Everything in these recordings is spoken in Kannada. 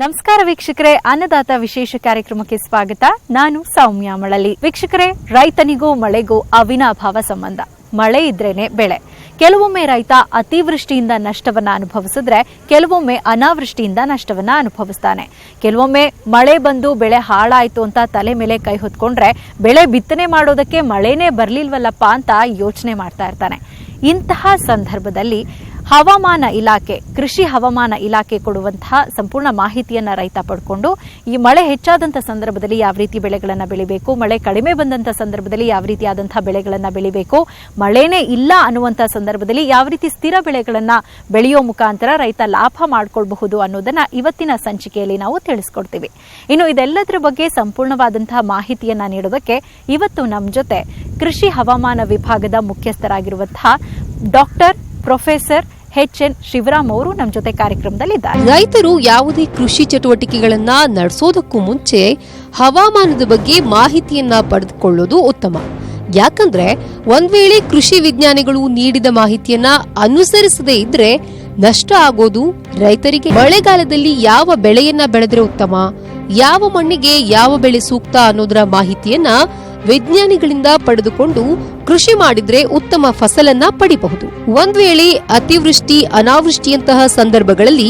ನಮಸ್ಕಾರ ವೀಕ್ಷಕರೇ, ಅನ್ನದಾತ ವಿಶೇಷ ಕಾರ್ಯಕ್ರಮಕ್ಕೆ ಸ್ವಾಗತ. ನಾನು ಸೌಮ್ಯ ಮಳಲಿ. ವೀಕ್ಷಕರೇ, ರೈತನಿಗೂ ಮಳೆಗೂ ಅವಿನಾಭಾವ ಸಂಬಂಧ. ಮಳೆ ಇದ್ರೇನೆ ಬೆಳೆ. ಕೆಲವೊಮ್ಮೆ ರೈತ ಅತಿವೃಷ್ಟಿಯಿಂದ ನಷ್ಟವನ್ನ ಅನುಭವಿಸಿದ್ರೆ, ಕೆಲವೊಮ್ಮೆ ಅನಾವೃಷ್ಟಿಯಿಂದ ನಷ್ಟವನ್ನ ಅನುಭವಿಸ್ತಾನೆ. ಕೆಲವೊಮ್ಮೆ ಮಳೆ ಬಂದು ಬೆಳೆ ಹಾಳಾಯ್ತು ಅಂತ ತಲೆ ಮೇಲೆ ಕೈ ಹೊತ್ಕೊಂಡ್ರೆ ಬೆಳೆ ಬಿತ್ತನೆ ಮಾಡೋದಕ್ಕೆ ಮಳೆನೇ ಬರ್ಲಿಲ್ವಲ್ಲಪ್ಪ ಅಂತ ಯೋಚನೆ ಮಾಡ್ತಾ ಇರ್ತಾನೆ. ಇಂತಹ ಸಂದರ್ಭದಲ್ಲಿ ಹವಾಮಾನ ಇಲಾಖೆ, ಕೃಷಿ ಹವಾಮಾನ ಇಲಾಖೆ ಕೊಡುವಂತಹ ಸಂಪೂರ್ಣ ಮಾಹಿತಿಯನ್ನ ರೈತ ಪಡ್ಕೊಂಡು ಈ ಮಳೆ ಹೆಚ್ಚಾದಂಥ ಸಂದರ್ಭದಲ್ಲಿ ಯಾವ ರೀತಿ ಬೆಳೆಗಳನ್ನು ಬೆಳಿಬೇಕು, ಮಳೆ ಕಡಿಮೆ ಬಂದಂಥ ಸಂದರ್ಭದಲ್ಲಿ ಯಾವ ರೀತಿಯಾದಂತಹ ಬೆಳೆಗಳನ್ನು ಬೆಳಿಬೇಕು, ಮಳೆನೇ ಇಲ್ಲ ಅನ್ನುವಂಥ ಸಂದರ್ಭದಲ್ಲಿ ಯಾವ ರೀತಿ ಸ್ಥಿರ ಬೆಳೆಗಳನ್ನು ಬೆಳೆಯೋ ಮುಖಾಂತರ ರೈತ ಲಾಭ ಮಾಡಿಕೊಳ್ಳಬಹುದು ಅನ್ನೋದನ್ನ ಇವತ್ತಿನ ಸಂಚಿಕೆಯಲ್ಲಿ ನಾವು ತಿಳಿಸ್ಕೊಡ್ತೀವಿ. ಇನ್ನು ಇದೆಲ್ಲದರ ಬಗ್ಗೆ ಸಂಪೂರ್ಣವಾದಂತಹ ಮಾಹಿತಿಯನ್ನ ನೀಡೋದಕ್ಕೆ ಇವತ್ತು ನಮ್ಮ ಜೊತೆ ಕೃಷಿ ಹವಾಮಾನ ವಿಭಾಗದ ಮುಖ್ಯಸ್ಥರಾಗಿರುವಂತಹ ಡಾಕ್ಟರ್ ಪ್ರೊಫೆಸರ್ ಎಚ್.ಎನ್. ಶಿವರಾಮ್ ಅವರು ನಮ್ಮ ಜೊತೆ ಕಾರ್ಯಕ್ರಮದಲ್ಲಿದ್ದಾರೆ. ರೈತರು ಯಾವುದೇ ಕೃಷಿ ಚಟುವಟಿಕೆಗಳನ್ನ ನಡೆಸೋದಕ್ಕೂ ಮುಂಚೆ ಹವಾಮಾನದ ಬಗ್ಗೆ ಮಾಹಿತಿಯನ್ನ ಪಡೆದುಕೊಳ್ಳೋದು ಉತ್ತಮ. ಯಾಕಂದ್ರೆ ಒಂದ್ ವೇಳೆ ಕೃಷಿ ವಿಜ್ಞಾನಿಗಳು ನೀಡಿದ ಮಾಹಿತಿಯನ್ನ ಅನುಸರಿಸದೇ ಇದ್ರೆ ನಷ್ಟ ಆಗೋದು ರೈತರಿಗೆ. ಮಳೆಗಾಲದಲ್ಲಿ ಯಾವ ಬೆಳೆಯನ್ನ ಬೆಳೆದ್ರೆ ಉತ್ತಮ, ಯಾವ ಮಣ್ಣಿಗೆ ಯಾವ ಬೆಳೆ ಸೂಕ್ತ ಅನ್ನೋದರ ಮಾಹಿತಿಯನ್ನ ವಿಜ್ಞಾನಿಗಳಿಂದ ಪಡೆದುಕೊಂಡು ಕೃಷಿ ಮಾಡಿದ್ರೆ ಉತ್ತಮ ಫಸಲನ್ನ ಪಡಿಬಹುದು. ಒಂದ್ ವೇಳೆ ಅತಿವೃಷ್ಟಿ ಅನಾವೃಷ್ಟಿಯಂತಹ ಸಂದರ್ಭಗಳಲ್ಲಿ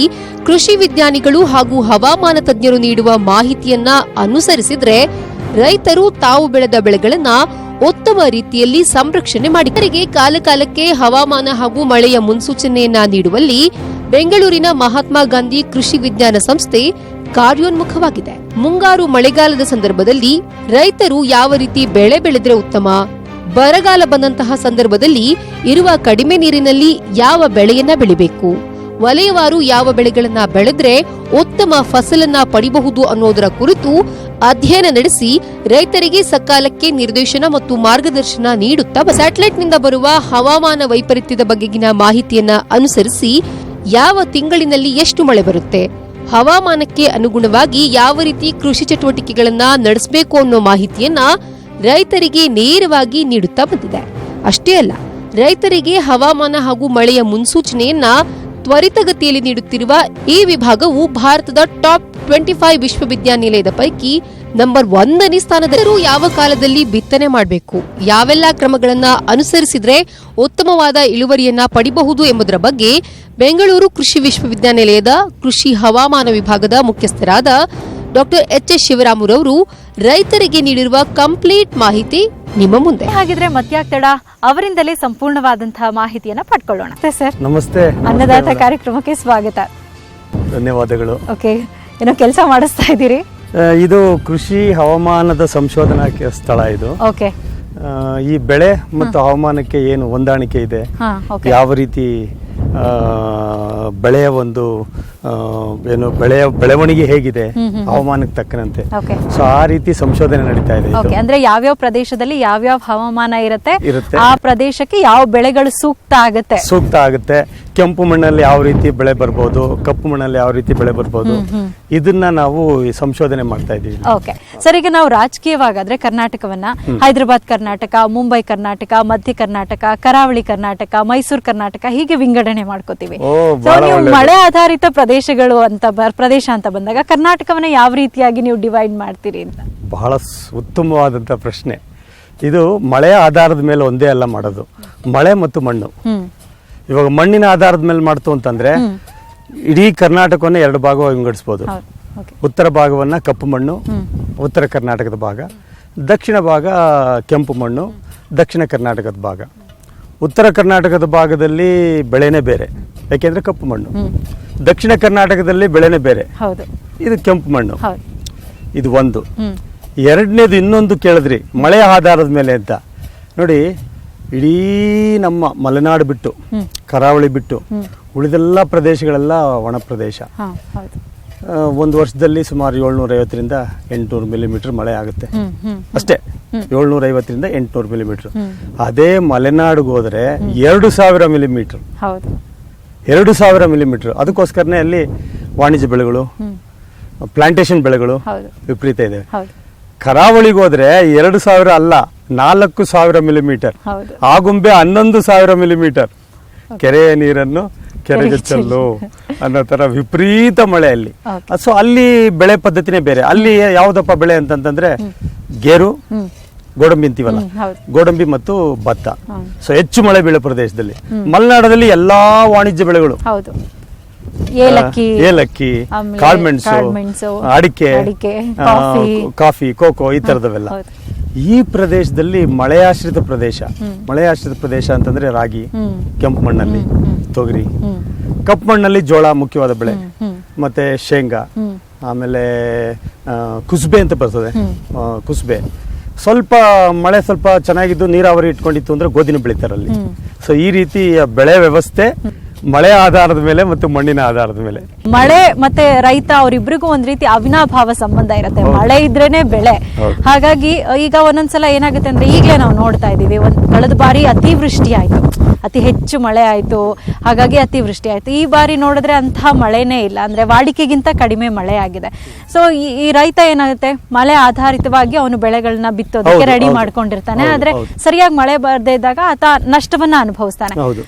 ಕೃಷಿ ವಿಜ್ಞಾನಿಗಳು ಹಾಗೂ ಹವಾಮಾನ ತಜ್ಞರು ನೀಡುವ ಮಾಹಿತಿಯನ್ನ ಅನುಸರಿಸಿದ್ರೆ ರೈತರು ತಾವು ಬೆಳೆದ ಬೆಳೆಗಳನ್ನ ಉತ್ತಮ ರೀತಿಯಲ್ಲಿ ಸಂರಕ್ಷಣೆ ಮಾಡಿ ಕಾಲಕಾಲಕ್ಕೆ ಹವಾಮಾನ ಹಾಗೂ ಮಳೆಯ ಮುನ್ಸೂಚನೆಯನ್ನ ನೀಡುವಲ್ಲಿ ಬೆಂಗಳೂರಿನ ಮಹಾತ್ಮ ಗಾಂಧಿ ಕೃಷಿ ವಿಜ್ಞಾನ ಸಂಸ್ಥೆ ಕಾರ್ಯೋನ್ಮುಖವಾಗಿದೆ. ಮುಂಗಾರು ಮಳೆಗಾಲದ ಸಂದರ್ಭದಲ್ಲಿ ರೈತರು ಯಾವ ರೀತಿ ಬೆಳೆ ಬೆಳೆದ್ರೆ ಉತ್ತಮ, ಬರಗಾಲ ಬಂದಂತಹ ಸಂದರ್ಭದಲ್ಲಿ ಇರುವ ಕಡಿಮೆ ನೀರಿನಲ್ಲಿ ಯಾವ ಬೆಳೆಯನ್ನ ಬೆಳಿಬೇಕು, ವಲಯವಾರು ಯಾವ ಬೆಳೆಗಳನ್ನ ಬೆಳೆದ್ರೆ ಉತ್ತಮ ಫಸಲನ್ನ ಪಡಿಬಹುದು ಅನ್ನೋದರ ಕುರಿತು ಅಧ್ಯಯನ ನಡೆಸಿ ರೈತರಿಗೆ ಸಕಾಲಕ್ಕೆ ನಿರ್ದೇಶನ ಮತ್ತು ಮಾರ್ಗದರ್ಶನ ನೀಡುತ್ತಾ ಸ್ಯಾಟಲೈಟ್ನಿಂದ ಬರುವ ಹವಾಮಾನ ವೈಪರೀತ್ಯದ ಬಗೆಗಿನ ಮಾಹಿತಿಯನ್ನ ಅನುಸರಿಸಿ ಯಾವ ತಿಂಗಳಿನಲ್ಲಿ ಎಷ್ಟು ಮಳೆ ಬರುತ್ತೆ, ಹವಾಮಾನಕ್ಕೆ ಅನುಗುಣವಾಗಿ ಯಾವ ರೀತಿ ಕೃಷಿ ಚಟುವಟಿಕೆಗಳನ್ನ ನಡೆಸಬೇಕು ಅನ್ನೋ ಮಾಹಿತಿಯನ್ನ ರೈತರಿಗೆ ನೇರವಾಗಿ ನೀಡುತ್ತಾ ಬಂದಿದೆ. ಅಷ್ಟೇ ಅಲ್ಲ, ರೈತರಿಗೆ ಹವಾಮಾನ ಹಾಗೂ ಮಳೆಯ ಮುನ್ಸೂಚನೆಯನ್ನ ತ್ವರಿತಗತಿಯಲ್ಲಿ ನೀಡುತ್ತಿರುವ ಈ ವಿಭಾಗವು ಭಾರತದ ಟಾಪ್ 25 ವಿಶ್ವವಿದ್ಯಾನಿಲಯದ ಪೈಕಿ ನಂಬರ್ 1ನೇ ಸ್ಥಾನದಲ್ಲಿರುವ. ಯಾವ ಕಾಲದಲ್ಲಿ ಬಿತ್ತನೆ ಮಾಡಬೇಕು, ಯಾವೆಲ್ಲ ಕ್ರಮಗಳನ್ನ ಅನುಸರಿಸಿದ್ರೆ ಉತ್ತಮವಾದ ಇಳುವರಿಯನ್ನ ಪಡಿಬಹುದು ಎಂಬುದರ ಬಗ್ಗೆ ಬೆಂಗಳೂರು ಕೃಷಿ ವಿಶ್ವವಿದ್ಯಾನಿಲಯದ ಕೃಷಿ ಹವಾಮಾನ ವಿಭಾಗದ ಮುಖ್ಯಸ್ಥರಾದ ಡಾಕ್ಟರ್ ಎಚ್.ಎಸ್. ಶಿವರಾಮ್ ಅವರು ರೈತರಿಗೆ ನೀಡಿರುವ ಕಂಪ್ಲೀಟ್ ಮಾಹಿತಿ ನಿಮ್ಮ ಮುಂದೆ. ಹಾಗಿದ್ರೆ ಮತ್ಯಾಕ್ ತಡ, ಅವರಿಂದಲೇ ಸಂಪೂರ್ಣವಾದಂತಹ ಮಾಹಿತಿಯನ್ನ ಪಡ್ಕೊಳ್ಳೋಣ. ಸರ್ ನಮಸ್ತೆ. ಅನ್ನದಾತ ಕಾರ್ಯಕ್ರಮಕ್ಕೆ ಸ್ವಾಗತ. ಧನ್ಯವಾದಗಳು. ಓಕೆ, ಏನೋ ಕೆಲಸ ಮಾಡಿಸ್ತಾ ಇದ್ದೀರಿ? ಇದು ಕೃಷಿ ಹವಾಮಾನದ ಸಂಶೋಧನಾ ಸ್ಥಳ. ಇದು ಓಕೆ. ಈ ಬೆಳೆ ಮತ್ತು ಹವಾಮಾನಕ್ಕೆ ಏನು ಹೊಂದಾಣಿಕೆ ಇದೆ, ಯಾವ ರೀತಿ ಬೆಳೆಯ ಒಂದು ಏನು ಬೆಳೆಯ ಬೆಳವಣಿಗೆ ಹೇಗಿದೆ ಹವಾಮಾನಕ್ಕೆ ತಕ್ಕಂತೆ, ಸೊ ಆ ರೀತಿ ಸಂಶೋಧನೆ ನಡೀತಾ ಇದೆ. ಅಂದ್ರೆ ಯಾವ್ಯಾವ ಪ್ರದೇಶದಲ್ಲಿ ಯಾವ್ಯಾವ ಹವಾಮಾನ ಇರುತ್ತೆ, ಆ ಪ್ರದೇಶಕ್ಕೆ ಯಾವ ಬೆಳೆಗಳು ಸೂಕ್ತ ಆಗುತ್ತೆ. ಕೆಂಪು ಮಣ್ಣಲ್ಲಿ ಯಾವ ರೀತಿ ಬೆಳೆ ಬರ್ಬೋದು, ಕಪ್ಪು ಮಣ್ಣಲ್ಲಿ ಯಾವ ರೀತಿ ಬೆಳೆ ಬರ್ಬೋದು, ಇದನ್ನ ನಾವು ಸಂಶೋಧನೆ ಮಾಡ್ತಾ ಇದ್ದೀವಿ. ಓಕೆ ಸರ್, ಈಗ ನಾವು ರಾಜಕೀಯವಾಗಾದ್ರೆ ಕರ್ನಾಟಕವನ್ನ ಹೈದರಾಬಾದ್ ಕರ್ನಾಟಕ, ಮುಂಬೈ ಕರ್ನಾಟಕ, ಮಧ್ಯ ಕರ್ನಾಟಕ, ಕರಾವಳಿ ಕರ್ನಾಟಕ, ಮೈಸೂರು ಕರ್ನಾಟಕ ಹೀಗೆ ವಿಂಗಡಣೆ ಮಾಡ್ಕೋತೀವಿ. ನೀವು ಮಳೆ ಆಧಾರಿತ ಪ್ರದೇಶಗಳು ಪ್ರದೇಶ ಅಂತ ಬಂದಾಗ ಕರ್ನಾಟಕವನ್ನ ಯಾವ ರೀತಿಯಾಗಿ ನೀವು ಡಿವೈಡ್ ಮಾಡ್ತೀರಿ ಅಂತ? ಬಹಳ ಉತ್ತಮವಾದಂತ ಪ್ರಶ್ನೆ ಇದು. ಮಳೆಯ ಆಧಾರದ ಮೇಲೆ ಒಂದೇ ಅಲ್ಲ ಮಾಡೋದು, ಮಳೆ ಮತ್ತು ಮಣ್ಣು. ಇವಾಗ ಮಣ್ಣಿನ ಆಧಾರದ ಮೇಲೆ ಮಾಡ್ತು ಅಂತಂದ್ರೆ ಇಡೀ ಕರ್ನಾಟಕವನ್ನ 2 ಭಾಗವಾಗಿ ವಿಂಗಡಿಸಬಹುದು. ಉತ್ತರ ಭಾಗವನ್ನ ಕಪ್ಪು ಮಣ್ಣು, ಉತ್ತರ ಕರ್ನಾಟಕದ ಭಾಗ, ದಕ್ಷಿಣ ಭಾಗ ಕೆಂಪು ಮಣ್ಣು, ದಕ್ಷಿಣ ಕರ್ನಾಟಕದ ಭಾಗ. ಉತ್ತರ ಕರ್ನಾಟಕದ ಭಾಗದಲ್ಲಿ ಬೆಳೆನೇ ಬೇರೆ, ಯಾಕೆಂದ್ರೆ ಕಪ್ಪು ಮಣ್ಣು. ದಕ್ಷಿಣ ಕರ್ನಾಟಕದಲ್ಲಿ ಬೆಳೆನೇ ಬೇರೆ, ಇದು ಕೆಂಪು ಮಣ್ಣು. ಇದು ಒಂದು. ಎರಡನೇದು ಇನ್ನೊಂದು ಕೇಳಿದ್ರಿ, ಮಳೆಯ ಆಧಾರದ ಮೇಲೆ ಅಂತ. ನೋಡಿ, ಇಡೀ ನಮ್ಮ ಮಲೆನಾಡು ಬಿಟ್ಟು, ಕರಾವಳಿ ಬಿಟ್ಟು ಉಳಿದೆಲ್ಲ ಪ್ರದೇಶಗಳೆಲ್ಲ ಒಣ ಪ್ರದೇಶ. ಒಂದು ವರ್ಷದಲ್ಲಿ ಸುಮಾರು 750ರಿಂದ 800 ಮಿಲಿಮೀಟರ್ ಮಳೆ ಆಗುತ್ತೆ ಅಷ್ಟೇ. 750ರಿಂದ 800 ಮಿಲಿಮೀಟರ್. ಅದೇ ಮಲೆನಾಡಿಗೆ ಹೋದ್ರೆ 2000 ಮಿಲಿಮೀಟರ್. 2000 ಮಿಲಿಮೀಟರ್. ಅದಕ್ಕೋಸ್ಕರನೇ ಅಲ್ಲಿ ವಾಣಿಜ್ಯ ಬೆಳೆಗಳು, ಪ್ಲಾಂಟೇಶನ್ ಬೆಳೆಗಳು ವಿಪರೀತ ಇದೆ. ಕರಾವಳಿಗೆ ಹೋದ್ರೆ 2000 ಅಲ್ಲ, 4000 ಮಿಲಿಮೀಟರ್. ಆಗುಂಬೆ 11,000 ಮಿಲಿಮೀಟರ್. ಕೆರೆಯ ನೀರನ್ನು ಕೆರೆಗೆಚ್ಚಲ್ಲು ಅನ್ನೋ ತರ ವಿಪರೀತ ಮಳೆ ಅಲ್ಲಿ. Okay. ಸೊ ಅಲ್ಲಿ ಬೆಳೆ ಪದ್ಧತಿನೇ ಬೇರೆ. ಅಲ್ಲಿ ಯಾವ್ದಪ್ಪ ಬೆಳೆ ಅಂತಂದ್ರೆ ಗೇರು, ಗೋಡಂಬಿ ಅಂತೀವಲ್ಲ, ಹೌದು. ಗೋಡಂಬಿ ಮತ್ತು ಭತ್ತ. ಸೊ ಹೆಚ್ಚು ಮಳೆ ಬೀಳೋ ಪ್ರದೇಶದಲ್ಲಿ. ಮಲೆನಾಡಲ್ಲಿ ಎಲ್ಲಾ ವಾಣಿಜ್ಯ ಬೆಳೆಗಳು, ಹೌದು, ಏಲಕ್ಕಿ, ಆಮೇಲೆ ಕಾಳ್ಮೆಣಸು, ಕಾಳ್ಮೆಣಸು, ಅಡಿಕೆ, ಕಾಫಿ, ಕೋಕೋ ಈ ತರದವೆಲ್ಲ. ಹೌದು. ಈ ಪ್ರದೇಶದಲ್ಲಿ ಮಳೆಯಾಶ್ರಿತ ಪ್ರದೇಶ. ಮಳೆಯಾಶ್ರಿತ ಪ್ರದೇಶ ಅಂತಂದ್ರೆ ರಾಗಿ, ಕೆಂಪು ಮಣ್ಣಲ್ಲಿ ತೊಗರಿ, ಕಪ್ಪು ಮಣ್ಣಲ್ಲಿ ಜೋಳ ಮುಖ್ಯವಾದ ಬೆಳೆ, ಮತ್ತೆ ಶೇಂಗಾ, ಆಮೇಲೆ ಕುಸ್ಬೆ ಅಂತ ಬರ್ತದೆ. ಕುಸ್ಬೆ ಸ್ವಲ್ಪ ಮಳೆ ಸ್ವಲ್ಪ ಚೆನ್ನಾಗಿದ್ದು ನೀರಾವರಿ ಇಟ್ಕೊಂಡಿತ್ತು ಅಂದ್ರೆ ಗೋಧಿನ ಬೆಳಿತಾರಲ್ಲಿ. ಸೊ ಈ ರೀತಿ ಬೆಳೆ ವ್ಯವಸ್ಥೆ ಮಳೆ ಆಧಾರದ ಮೇಲೆ ಮತ್ತು ಮಣ್ಣಿನ ಆಧಾರದ ಮೇಲೆ. ಮಳೆ ಮತ್ತೆ ರೈತ ಅವರಿಬ್ರಿಗೂ ಒಂದ್ ರೀತಿ ಅವಿನಾಭಾವ ಸಂಬಂಧ ಇರುತ್ತೆ. ಮಳೆ ಇದ್ರೇನೆ ಬೆಳೆ. ಹಾಗಾಗಿ ಈಗ ಒಂದೊಂದ್ಸಲ ಏನಾಗುತ್ತೆ ಅಂದ್ರೆ ಈಗಲೇ ನಾವು ನೋಡ್ತಾ ಇದೀವಿ, ಕಳೆದ ಬಾರಿ ಅತಿವೃಷ್ಟಿ ಆಯ್ತು, ಅತಿ ಹೆಚ್ಚು ಮಳೆ ಆಯ್ತು, ಹಾಗಾಗಿ ಅತಿವೃಷ್ಟಿ ಆಯ್ತು. ಈ ಬಾರಿ ನೋಡಿದ್ರೆ ಅಂತಹ ಮಳೆನೇ ಇಲ್ಲ, ಅಂದ್ರೆ ವಾಡಿಕೆಗಿಂತ ಕಡಿಮೆ ಮಳೆ ಆಗಿದೆ. ಸೊ ಈ ರೈತ ಏನಾಗುತ್ತೆ, ಮಳೆ ಆಧಾರಿತವಾಗಿ ಅವನು ಬೆಳೆಗಳನ್ನ ಬಿತ್ತೋದಕ್ಕೆ ರೆಡಿ ಮಾಡ್ಕೊಂಡಿರ್ತಾನೆ. ಆದ್ರೆ ಸರಿಯಾಗಿ ಮಳೆ ಬರದೇ ಇದ್ದಾಗ ಆತ ನಷ್ಟವನ್ನ ಅನುಭವಿಸ್ತಾನೆ.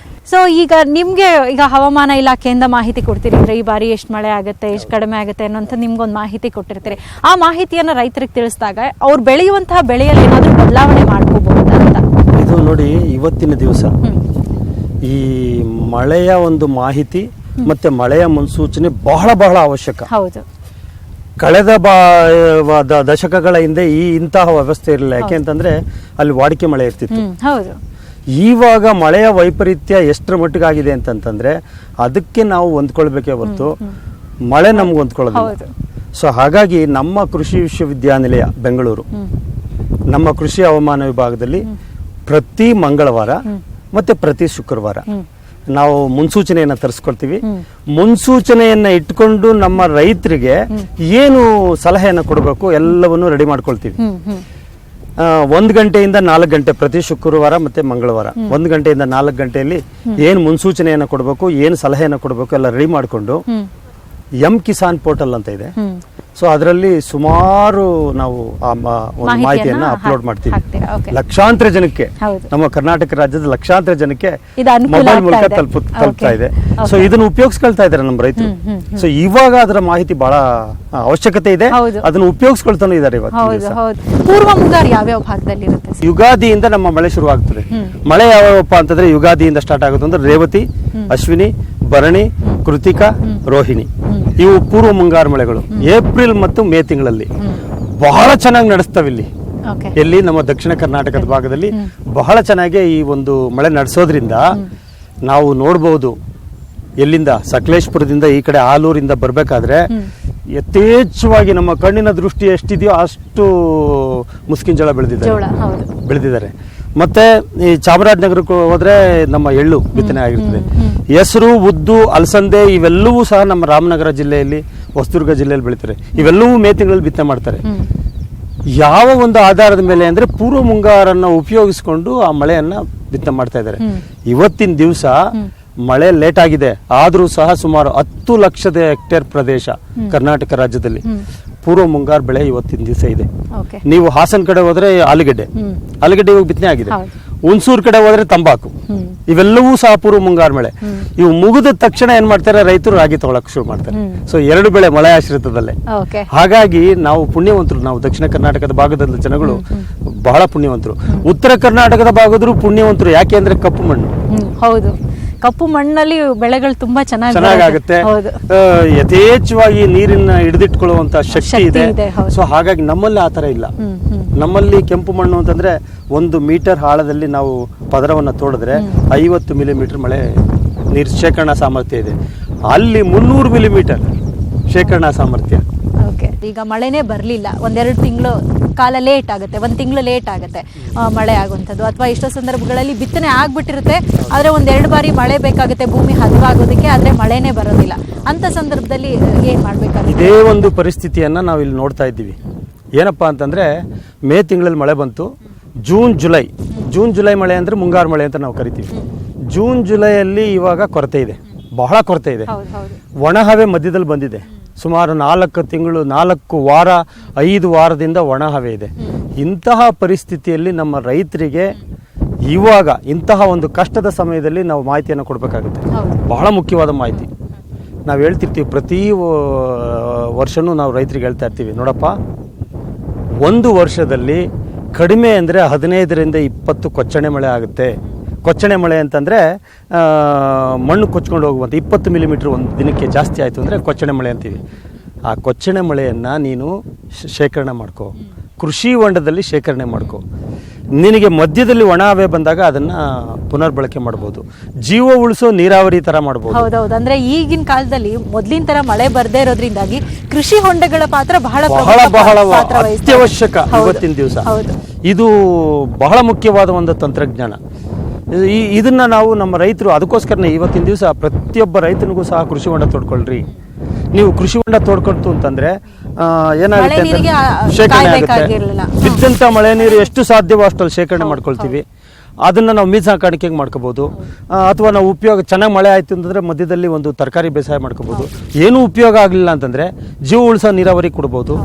ಸೊ ಈಗ ನಿಮ್ಗೆ ಈಗ ಹವಾಮಾನ ಇಲಾಖೆಯಿಂದ ಮಾಹಿತಿ ಕೊಡ್ತೀರಿ ಅಂದ್ರೆ ಈ ಬಾರಿ ಎಷ್ಟು ಮಳೆ ಆಗುತ್ತೆ, ಎಷ್ಟು ಕಡಿಮೆ ಆಗುತ್ತೆ ಅನ್ನೋಂಥ ನಿಮ್ಗೊಂದು ಮಾಹಿತಿ ಕೊಟ್ಟಿರ್ತೀರಿ. ಆ ಮಾಹಿತಿಯನ್ನ ರೈತರಿಗೆ ತಿಳಿಸಿದಾಗ ಅವ್ರು ಬೆಳೆಯುವಂತಹ ಬೆಳೆಯಲ್ಲಿ ಏನಾದ್ರೂ ಬದಲಾವಣೆ ಮಾಡ್ಕೋಬಹುದಾ ಅಂತ. ಇದು ನೋಡಿ, ಇವತ್ತಿನ ದಿವಸ ಈ ಮಳೆಯ ಒಂದು ಮಾಹಿತಿ ಮತ್ತೆ ಮಳೆಯ ಮುನ್ಸೂಚನೆ ಬಹಳ ಬಹಳ ಅವಶ್ಯಕ. ಹೌದು. ಕಳೆದ ದಶಕಗಳ ಹಿಂದೆ ಇಂತಹ ವ್ಯವಸ್ಥೆ ಇರಲಿಲ್ಲ. ಯಾಕೆ ಅಂತಂದ್ರೆ ಅಲ್ಲಿ ವಾಡಿಕೆ ಮಳೆ ಇರ್ತಿತ್ತು. ಹೌದು. ಇವಾಗ ಮಳೆಯ ವೈಪರೀತ್ಯ ಎಷ್ಟರ ಮಟ್ಟಿಗಾಗಿದೆ ಅಂತಂತಂದ್ರೆ ಅದಕ್ಕೆ ನಾವು ಹೊಂದ್ಕೊಳ್ಬೇಕೇ ಹೊರತು ಮಳೆ ನಮ್ಗೆ ಹೊಂದ್ಕೊಳ್ಳೋದಿಲ್ಲ. ಸೊ ಹಾಗಾಗಿ ನಮ್ಮ ಕೃಷಿ ವಿಶ್ವವಿದ್ಯಾನಿಲಯ ಬೆಂಗಳೂರು, ನಮ್ಮ ಕೃಷಿ ಹವಾಮಾನ ವಿಭಾಗದಲ್ಲಿ ಪ್ರತಿ ಮಂಗಳವಾರ ಮತ್ತೆ ಪ್ರತಿ ಶುಕ್ರವಾರ ನಾವು ಮುನ್ಸೂಚನೆಯನ್ನ ತರಿಸ್ಕೊಳ್ತೀವಿ. ಮುನ್ಸೂಚನೆಯನ್ನ ಇಟ್ಕೊಂಡು ನಮ್ಮ ರೈತರಿಗೆ ಏನು ಸಲಹೆಯನ್ನ ಕೊಡಬೇಕು ಎಲ್ಲವನ್ನು ರೆಡಿ ಮಾಡ್ಕೊಳ್ತೀವಿ. 1 ಗಂಟೆಯಿಂದ 4 ಗಂಟೆ ಪ್ರತಿ ಶುಕ್ರವಾರ ಮತ್ತೆ ಮಂಗಳವಾರ 1 ಗಂಟೆಯಿಂದ 4 ಗಂಟೆಯಲ್ಲಿ ಏನು ಮುನ್ಸೂಚನೆಯನ್ನ ಕೊಡಬೇಕು, ಏನು ಸಲಹೆಯನ್ನ ಕೊಡಬೇಕು ಎಲ್ಲ ರೆಡಿ ಮಾಡಿಕೊಂಡು ಎಂ ಕಿಸಾನ್ ಪೋರ್ಟಲ್ ಅಂತ ಇದೆ. ಸೊ ಅದರಲ್ಲಿ ಸುಮಾರು ನಾವು ಒಂದು ಮಾಹಿತಿಯನ್ನ ಅಪ್ಲೋಡ್ ಮಾಡ್ತೀವಿ. ಲಕ್ಷಾಂತರ ಜನಕ್ಕೆ, ನಮ್ಮ ಕರ್ನಾಟಕ ರಾಜ್ಯದ ಲಕ್ಷಾಂತರ ಜನಕ್ಕೆ ಮೊಬೈಲ್ ಮೂಲಕ ತಲುಪ್ತಾ ಇದೆ. ಸೊ ಇದನ್ನು ಉಪಯೋಗಿಸ್ಕೊಳ್ತಾ ಇದ್ದಾರೆ ನಮ್ಮ ರೈತರು. ಸೊ ಇವಾಗ ಅದರ ಮಾಹಿತಿ ಬಹಳ ಅವಶ್ಯಕತೆ ಇದೆ, ಅದನ್ನು ಉಪಯೋಗಿಸ್ಕೊಳ್ತಾನೆ ಇದ್ದಾರೆ. ಪೂರ್ವ ಮುಂಗಾರು ಯಾವ್ಯಾವ ಭಾಗದಲ್ಲಿ ಇರುತ್ತೆ? ಯುಗಾದಿಯಿಂದ ನಮ್ಮ ಮಳೆ ಶುರು ಆಗ್ತದೆ. ಮಳೆ ಯಾವಪ್ಪ ಅಂತಂದ್ರೆ ಯುಗಾದಿಯಿಂದ ಸ್ಟಾರ್ಟ್ ಆಗುತ್ತೆ ಅಂದ್ರೆ ರೇವತಿ, ಅಶ್ವಿನಿ, ಭರಣಿ, ಕೃತಿಕಾ, ರೋಹಿಣಿ ಇವು ಪೂರ್ವ ಮುಂಗಾರು ಮಳೆಗಳು. ಏಪ್ರಿಲ್ ಮತ್ತು ಮೇ ತಿಂಗಳಲ್ಲಿ ಬಹಳ ಚೆನ್ನಾಗಿ ನಡೆಸ್ತವೆ. ಇಲ್ಲಿ ನಮ್ಮ ದಕ್ಷಿಣ ಕರ್ನಾಟಕದ ಭಾಗದಲ್ಲಿ ಬಹಳ ಚೆನ್ನಾಗಿ ಈ ಒಂದು ಮಳೆ ನಡೆಸೋದ್ರಿಂದ ನಾವು ನೋಡಬಹುದು. ಎಲ್ಲಿಂದ ಸಕಲೇಶ್ಪುರದಿಂದ ಈ ಕಡೆ ಆಲೂರಿಂದ ಬರ್ಬೇಕಾದ್ರೆ ಯಥೇಚ್ಛವಾಗಿ ನಮ್ಮ ಕಣ್ಣಿನ ದೃಷ್ಟಿ ಎಷ್ಟಿದೆಯೋ ಅಷ್ಟು ಮುಸ್ಕಿನ ಜೋಳ ಬೆಳೆದಿದ್ದಾರೆ. ಮತ್ತೆ ಈ ಚಾಮರಾಜನಗರಕ್ಕೆ ಹೋದ್ರೆ ನಮ್ಮ ಎಳ್ಳು ಬಿತ್ತನೆ ಆಗಿರ್ತದೆ. ಹೆಸರು, ಉದ್ದು, ಅಲಸಂದೆ ಇವೆಲ್ಲವೂ ಸಹ ನಮ್ಮ ರಾಮನಗರ ಜಿಲ್ಲೆಯಲ್ಲಿ, ಹೊಸದುರ್ಗ ಜಿಲ್ಲೆಯಲ್ಲಿ ಬೆಳೀತಾರೆ. ಇವೆಲ್ಲವೂ ಮೇ ತಿಂಗಳಲ್ಲಿ ಬಿತ್ತನೆ ಮಾಡ್ತಾರೆ. ಯಾವ ಒಂದು ಆಧಾರದ ಮೇಲೆ ಅಂದ್ರೆ ಪೂರ್ವ ಮುಂಗಾರನ್ನ ಉಪಯೋಗಿಸಿಕೊಂಡು ಆ ಮಳೆಯನ್ನ ಬಿತ್ತನೆ ಮಾಡ್ತಾ ಇದ್ದಾರೆ. ಇವತ್ತಿನ ದಿವಸ ಮಳೆ ಲೇಟ್ ಆಗಿದೆ, ಆದ್ರೂ ಸಹ ಸುಮಾರು 10 ಲಕ್ಷದ ಹೆಕ್ಟೇರ್ ಪ್ರದೇಶ ಕರ್ನಾಟಕ ರಾಜ್ಯದಲ್ಲಿ ಪೂರ್ವ ಮುಂಗಾರು ಬೆಳೆ ಇವತ್ತಿನ ದಿವಸ ಇದೆ. ನೀವು ಹಾಸನ ಕಡೆ ಹೋದ್ರೆ ಆಲೂಗಡ್ಡೆ ಇವಾಗ ಬಿತ್ತನೆ ಆಗಿದೆ. ಹುಣಸೂರು ಕಡೆ ಹೋದ್ರೆ ತಂಬಾಕು, ಇವೆಲ್ಲವೂ ಸಹ ಪೂರ್ವ ಮುಂಗಾರು ಮಳೆ. ಇವು ಮುಗಿದ ತಕ್ಷಣ ಏನ್ ಮಾಡ್ತಾರೆ, ರೈತರು ರಾಗಿ ತಗೊಳಕ್ ಶುರು ಮಾಡ್ತಾರೆ. ಸೊ 2 ಬೆಳೆ ಮಳೆ ಆಶ್ರಿತದಲ್ಲೇ. ಹಾಗಾಗಿ ನಾವು ಪುಣ್ಯವಂತರು, ನಾವು ದಕ್ಷಿಣ ಕರ್ನಾಟಕದ ಭಾಗದ ಜನಗಳು ಬಹಳ ಪುಣ್ಯವಂತರು. ಉತ್ತರ ಕರ್ನಾಟಕದ ಭಾಗದ್ರು ಪುಣ್ಯವಂತರು. ಯಾಕೆ ಅಂದ್ರೆ ಕಪ್ಪು ಮಣ್ಣು. ಹೌದು, ಕಪ್ಪು ಮಣ್ಣಲ್ಲಿ ಬೆಳೆಗಳು ತುಂಬಾ ಚೆನ್ನಾಗುತ್ತೆ. ಯಥೇಚ್ಛವಾಗಿ ನೀರಿನ ಹಿಡಿದಿಟ್ಕೊಳ್ಳುವಂತ ಶಕ್ತಿ ಇದೆ. ಸೊ ಹಾಗಾಗಿ ನಮ್ಮಲ್ಲಿ ಆತರ ಇಲ್ಲ. ನಮ್ಮಲ್ಲಿ ಕೆಂಪು ಮಣ್ಣು ಅಂತಂದ್ರೆ 1 ಮೀಟರ್ ಆಳದಲ್ಲಿ ನಾವು ಪದರವನ್ನ ತೋಡಿದ್ರೆ 50 ಮಿಲಿಮೀಟರ್ ಮಳೆ ನೀರು ಶೇಖರಣಾ ಸಾಮರ್ಥ್ಯ ಇದೆ. ಅಲ್ಲಿ 300 ಮಿಲಿಮೀಟರ್ ಶೇಖರಣಾ ಸಾಮರ್ಥ್ಯ. ಈಗ ಮಳೆನೇ ಬರ್ಲಿಲ್ಲ, 1-2 ತಿಂಗಳು ಕಾಲ ಲೇಟ್ ಆಗುತ್ತೆ, 1 ತಿಂಗಳು ಲೇಟ್ ಆಗುತ್ತೆ ಮಳೆ ಆಗುವಂಥದ್ದು. ಅಥವಾ ಎಷ್ಟೋ ಸಂದರ್ಭಗಳಲ್ಲಿ ಬಿತ್ತನೆ ಆಗ್ಬಿಟ್ಟಿರುತ್ತೆ, ಆದ್ರೆ 1-2 ಬಾರಿ ಮಳೆ ಬೇಕಾಗುತ್ತೆ ಭೂಮಿ ಹದವಾಗೋದಕ್ಕೆ, ಆದ್ರೆ ಮಳೆನೇ ಬರೋದಿಲ್ಲ. ಅಂತ ಸಂದರ್ಭದಲ್ಲಿ ಏನ್ ಮಾಡ್ಬೇಕಾಗುತ್ತೆ? ಇದೇ ಒಂದು ಪರಿಸ್ಥಿತಿಯನ್ನ ನಾವು ಇಲ್ಲಿ ನೋಡ್ತಾ ಇದ್ದೀವಿ. ಏನಪ್ಪಾ ಅಂತಂದ್ರೆ ಮೇ ತಿಂಗಳಲ್ಲಿ ಮಳೆ ಬಂತು. ಜೂನ್ ಜುಲೈ ಮಳೆ ಅಂದ್ರೆ ಮುಂಗಾರು ಮಳೆ ಅಂತ ನಾವು ಕರಿತೀವಿ. ಜೂನ್ ಜುಲೈಯಲ್ಲಿ ಇವಾಗ ಕೊರತೆ ಇದೆ, ಬಹಳ ಕೊರತೆ ಇದೆ. ಒಣಹವೆ ಮಧ್ಯದಲ್ಲಿ ಬಂದಿದೆ. ಸುಮಾರು 4 ತಿಂಗಳು, 4 ವಾರ, 5 ವಾರದಿಂದ ಒಣಹವೆ ಇದೆ. ಇಂತಹ ಪರಿಸ್ಥಿತಿಯಲ್ಲಿ ನಮ್ಮ ರೈತರಿಗೆ ಇವಾಗ ಇಂತಹ ಒಂದು ಕಷ್ಟದ ಸಮಯದಲ್ಲಿ ನಾವು ಮಾಹಿತಿಯನ್ನು ಕೊಡಬೇಕಾಗುತ್ತೆ. ಹೌದು. ಬಹಳ ಮುಖ್ಯವಾದ ಮಾಹಿತಿ. ನಾವು ಹೇಳ್ತಿರ್ತೀವಿ, ಪ್ರತಿ ವರ್ಷವೂ ನಾವು ರೈತರಿಗೆ ಹೇಳ್ತಾ ಇರ್ತೀವಿ, ನೋಡಪ್ಪ, ಒಂದು ವರ್ಷದಲ್ಲಿ ಕಡಿಮೆ ಅಂದರೆ 15ರಿಂದ 20 ಕೊಚ್ಚಣೆ ಮಳೆ ಆಗುತ್ತೆ. ಕೊಚ್ಚಣೆ ಮಳೆ ಅಂತಂದರೆ ಮಣ್ಣು ಕೊಚ್ಕೊಂಡು ಹೋಗುವಂಥ 20 ಮಿಲಿಮೀಟ್ರ್ ಒಂದು ದಿನಕ್ಕೆ ಜಾಸ್ತಿ ಆಯಿತು ಅಂದರೆ ಕೊಚ್ಚಣೆ ಮಳೆ ಅಂತೀವಿ. ಆ ಕೊಚ್ಚಣೆ ಮಳೆಯನ್ನು ನೀನು ಶೇಖರಣೆ ಮಾಡ್ಕೋ, ಕೃಷಿ ಹೊಂಡದಲ್ಲಿ ಶೇಖರಣೆ ಮಾಡ್ಕೋ. ನಿನಗೆ ಮಧ್ಯದಲ್ಲಿ ಒಣ ಹವೆ ಬಂದಾಗ ಅದನ್ನು ಪುನರ್ಬಳಕೆ ಮಾಡ್ಬೋದು. ಜೀವ ಉಳಿಸೋ ನೀರಾವರಿ ಥರ ಮಾಡ್ಬೋದು. ಹೌದೌದು. ಅಂದ್ರೆ ಈಗಿನ ಕಾಲದಲ್ಲಿ ಮೊದ್ಲಿನ ತರ ಮಳೆ ಬರ್ದೇ ಇರೋದ್ರಿಂದಾಗಿ ಕೃಷಿ ಹೊಂಡಗಳ ಪಾತ್ರ ಬಹಳ ಅತ್ಯವಶ್ಯಕ ಇವತ್ತಿನ ದಿವಸ. ಇದು ಬಹಳ ಮುಖ್ಯವಾದ ಒಂದು ತಂತ್ರಜ್ಞಾನ. ಇದನ್ನ ನಾವು ನಮ್ಮ ರೈತರು, ಅದಕ್ಕೋಸ್ಕರನೇ ಇವತ್ತಿನ ದಿವಸ ಪ್ರತಿಯೊಬ್ಬ ರೈತನಿಗೂ ಸಹ ಕೃಷಿ ಹೊಂಡ ತೋಡ್ಕೊಳ್ರಿ. ನೀವು ಕೃಷಿ ಹೊಂಡ ತೋಡ್ಕೊಳ್ತು ಅಂತಂದ್ರೆ ಏನಾಗುತ್ತೆ, ಶೇಖರಣೆ ಆಗುತ್ತೆ. ಬಿದ್ದಂತ ಮಳೆ ನೀರು ಎಷ್ಟು ಸಾಧ್ಯವೋ ಅಷ್ಟಲ್ಲಿ ಶೇಖರಣೆ ಮಾಡ್ಕೊಳ್ತೀವಿ. ಅದನ್ನ ನಾವು ಮೀನು ಸಾಕಾಣಿಕೆಗೆ ಮಾಡ್ಕೋಬಹುದು. ಅಥವಾ ನಾವು ಉಪಯೋಗ ಚೆನ್ನಾಗಿ ಮಳೆ ಆಯ್ತು ಅಂತಂದ್ರೆ ಮಧ್ಯದಲ್ಲಿ ಒಂದು ತರಕಾರಿ ಬೇಸಾಯ ಮಾಡ್ಕೋಬಹುದು. ಏನೂ ಉಪಯೋಗ ಆಗಲಿಲ್ಲ ಅಂತಂದ್ರೆ ಜೀವ ಉಳಿಸೋ ನೀರಾವರಿ ಕೊಡ್ಬೋದು.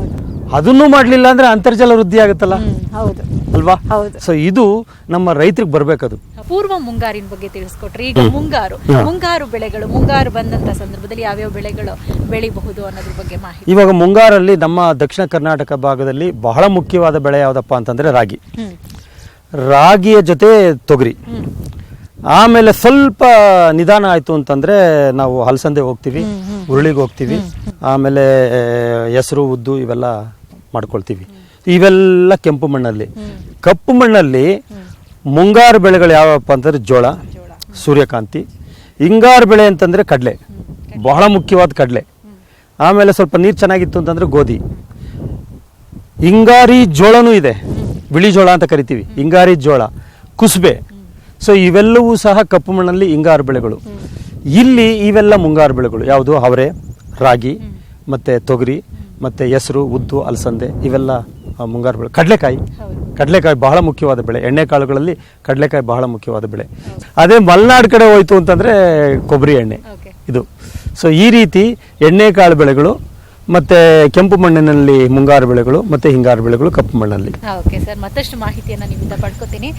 ಅದನ್ನು ಮಾಡಲಿಲ್ಲ ಅಂದ್ರೆ ಅಂತರ್ಜಲ ವೃದ್ಧಿ ಆಗುತ್ತಲ್ಲ, ಅಲ್ವಾ? ಸೊ ಇದು ನಮ್ಮ ರೈತರಿಗೆ ಬರ್ಬೇಕದು. ಪೂರ್ವ ಮುಂಗಾರಿನ ಬಗ್ಗೆ ತಿಳಿಸ್ಕೊಟ್ರಿ. ಈಗ ಮುಂಗಾರು ಬೆಳೆಗಳು, ಮುಂಗಾರು ಬಂದಂತ ಸಂದರ್ಭದಲ್ಲಿ ಯಾವ್ಯಾವ ಬೆಳೆಗಳು ಬೆಳಿಬಹುದು ಅನ್ನೋದ್ರ ಬಗ್ಗೆ ಮಾಹಿತಿ. ಇವಾಗ ಮುಂಗಾರಲ್ಲಿ ನಮ್ಮ ದಕ್ಷಿಣ ಕರ್ನಾಟಕ ಭಾಗದಲ್ಲಿ ಬಹಳ ಮುಖ್ಯವಾದ ಬೆಳೆ ಯಾವ್ದಪ್ಪ ಅಂತಂದ್ರೆ ರಾಗಿ. ರಾಗಿಯ ಜೊತೆ ತೊಗರಿ. ಆಮೇಲೆ ಸ್ವಲ್ಪ ನಿಧಾನ ಆಯ್ತು ಅಂತಂದ್ರೆ ನಾವು ಹಲಸಂದೆ ಹೋಗ್ತೀವಿ, ಹುರುಳಿಗೆ ಹೋಗ್ತೀವಿ. ಆಮೇಲೆ ಹೆಸರು, ಉದ್ದು ಇವೆಲ್ಲ ಮಾಡ್ಕೊಳ್ತೀವಿ. ಇವೆಲ್ಲ ಕೆಂಪು ಮಣ್ಣಲ್ಲಿ. ಕಪ್ಪು ಮಣ್ಣಲ್ಲಿ ಮುಂಗಾರು ಬೆಳೆಗಳು ಯಾವಪ್ಪ ಅಂತಂದ್ರೆ ಜೋಳ, ಸೂರ್ಯಕಾಂತಿ. ಹಿಂಗಾರು ಬೆಳೆ ಅಂತಂದ್ರೆ ಕಡಲೆ, ಬಹಳ ಮುಖ್ಯವಾದ ಕಡಲೆ. ಆಮೇಲೆ ಸ್ವಲ್ಪ ನೀರು ಚೆನ್ನಾಗಿತ್ತು ಅಂತಂದ್ರೆ ಗೋಧಿ. ಹಿಂಗಾರಿ ಜೋಳನೂ ಇದೆ, ಬಿಳಿ ಜೋಳ ಅಂತ ಕರಿತೀವಿ. ಹಿಂಗಾರಿ ಜೋಳ, ಕುಸುಬೆ. ಸೊ ಇವೆಲ್ಲವೂ ಸಹ ಕಪ್ಪು ಮಣ್ಣಲ್ಲಿ ಹಿಂಗಾರು ಬೆಳೆಗಳು. ಇಲ್ಲಿ ಇವೆಲ್ಲ ಮುಂಗಾರು ಬೆಳೆಗಳು. ಯಾವುದು? ಅವರೆ, ರಾಗಿ, ಮತ್ತೆ ತೊಗರಿ, ಮತ್ತೆ ಹೆಸರು, ಉದ್ದು, ಅಲಸಂದೆ, ಇವೆಲ್ಲ ಮುಂಗಾರು ಬೆಳೆ. ಕಡಲೆಕಾಯಿ ಬಹಳ ಮುಖ್ಯವಾದ ಬೆಳೆ. ಎಣ್ಣೆಕಾಳುಗಳಲ್ಲಿ ಕಡಲೆಕಾಯಿ ಬಹಳ ಮುಖ್ಯವಾದ ಬೆಳೆ. ಅದೇ ಮಲೆನಾಡು ಕಡೆ ಹೋಯ್ತು ಅಂತಂದ್ರೆ ಕೊಬ್ಬರಿ ಎಣ್ಣೆ ಇದು. ಸೊ ಈ ರೀತಿ ಎಣ್ಣೆಕಾಳು ಬೆಳೆಗಳು, ಮತ್ತೆ ಕೆಂಪು ಮಣ್ಣಿನಲ್ಲಿ ಮುಂಗಾರು ಬೆಳೆಗಳು, ಮತ್ತೆ ಹಿಂಗಾರು ಬೆಳೆಗಳು ಕಪ್ಪು ಮಣ್ಣಲ್ಲಿ. ಓಕೆ ಸರ್, ಮತ್ತಷ್ಟು ಮಾಹಿತಿಯನ್ನು ನಿಮ್ಮಿಂದ ಪಡ್ಕೋತೀನಿ.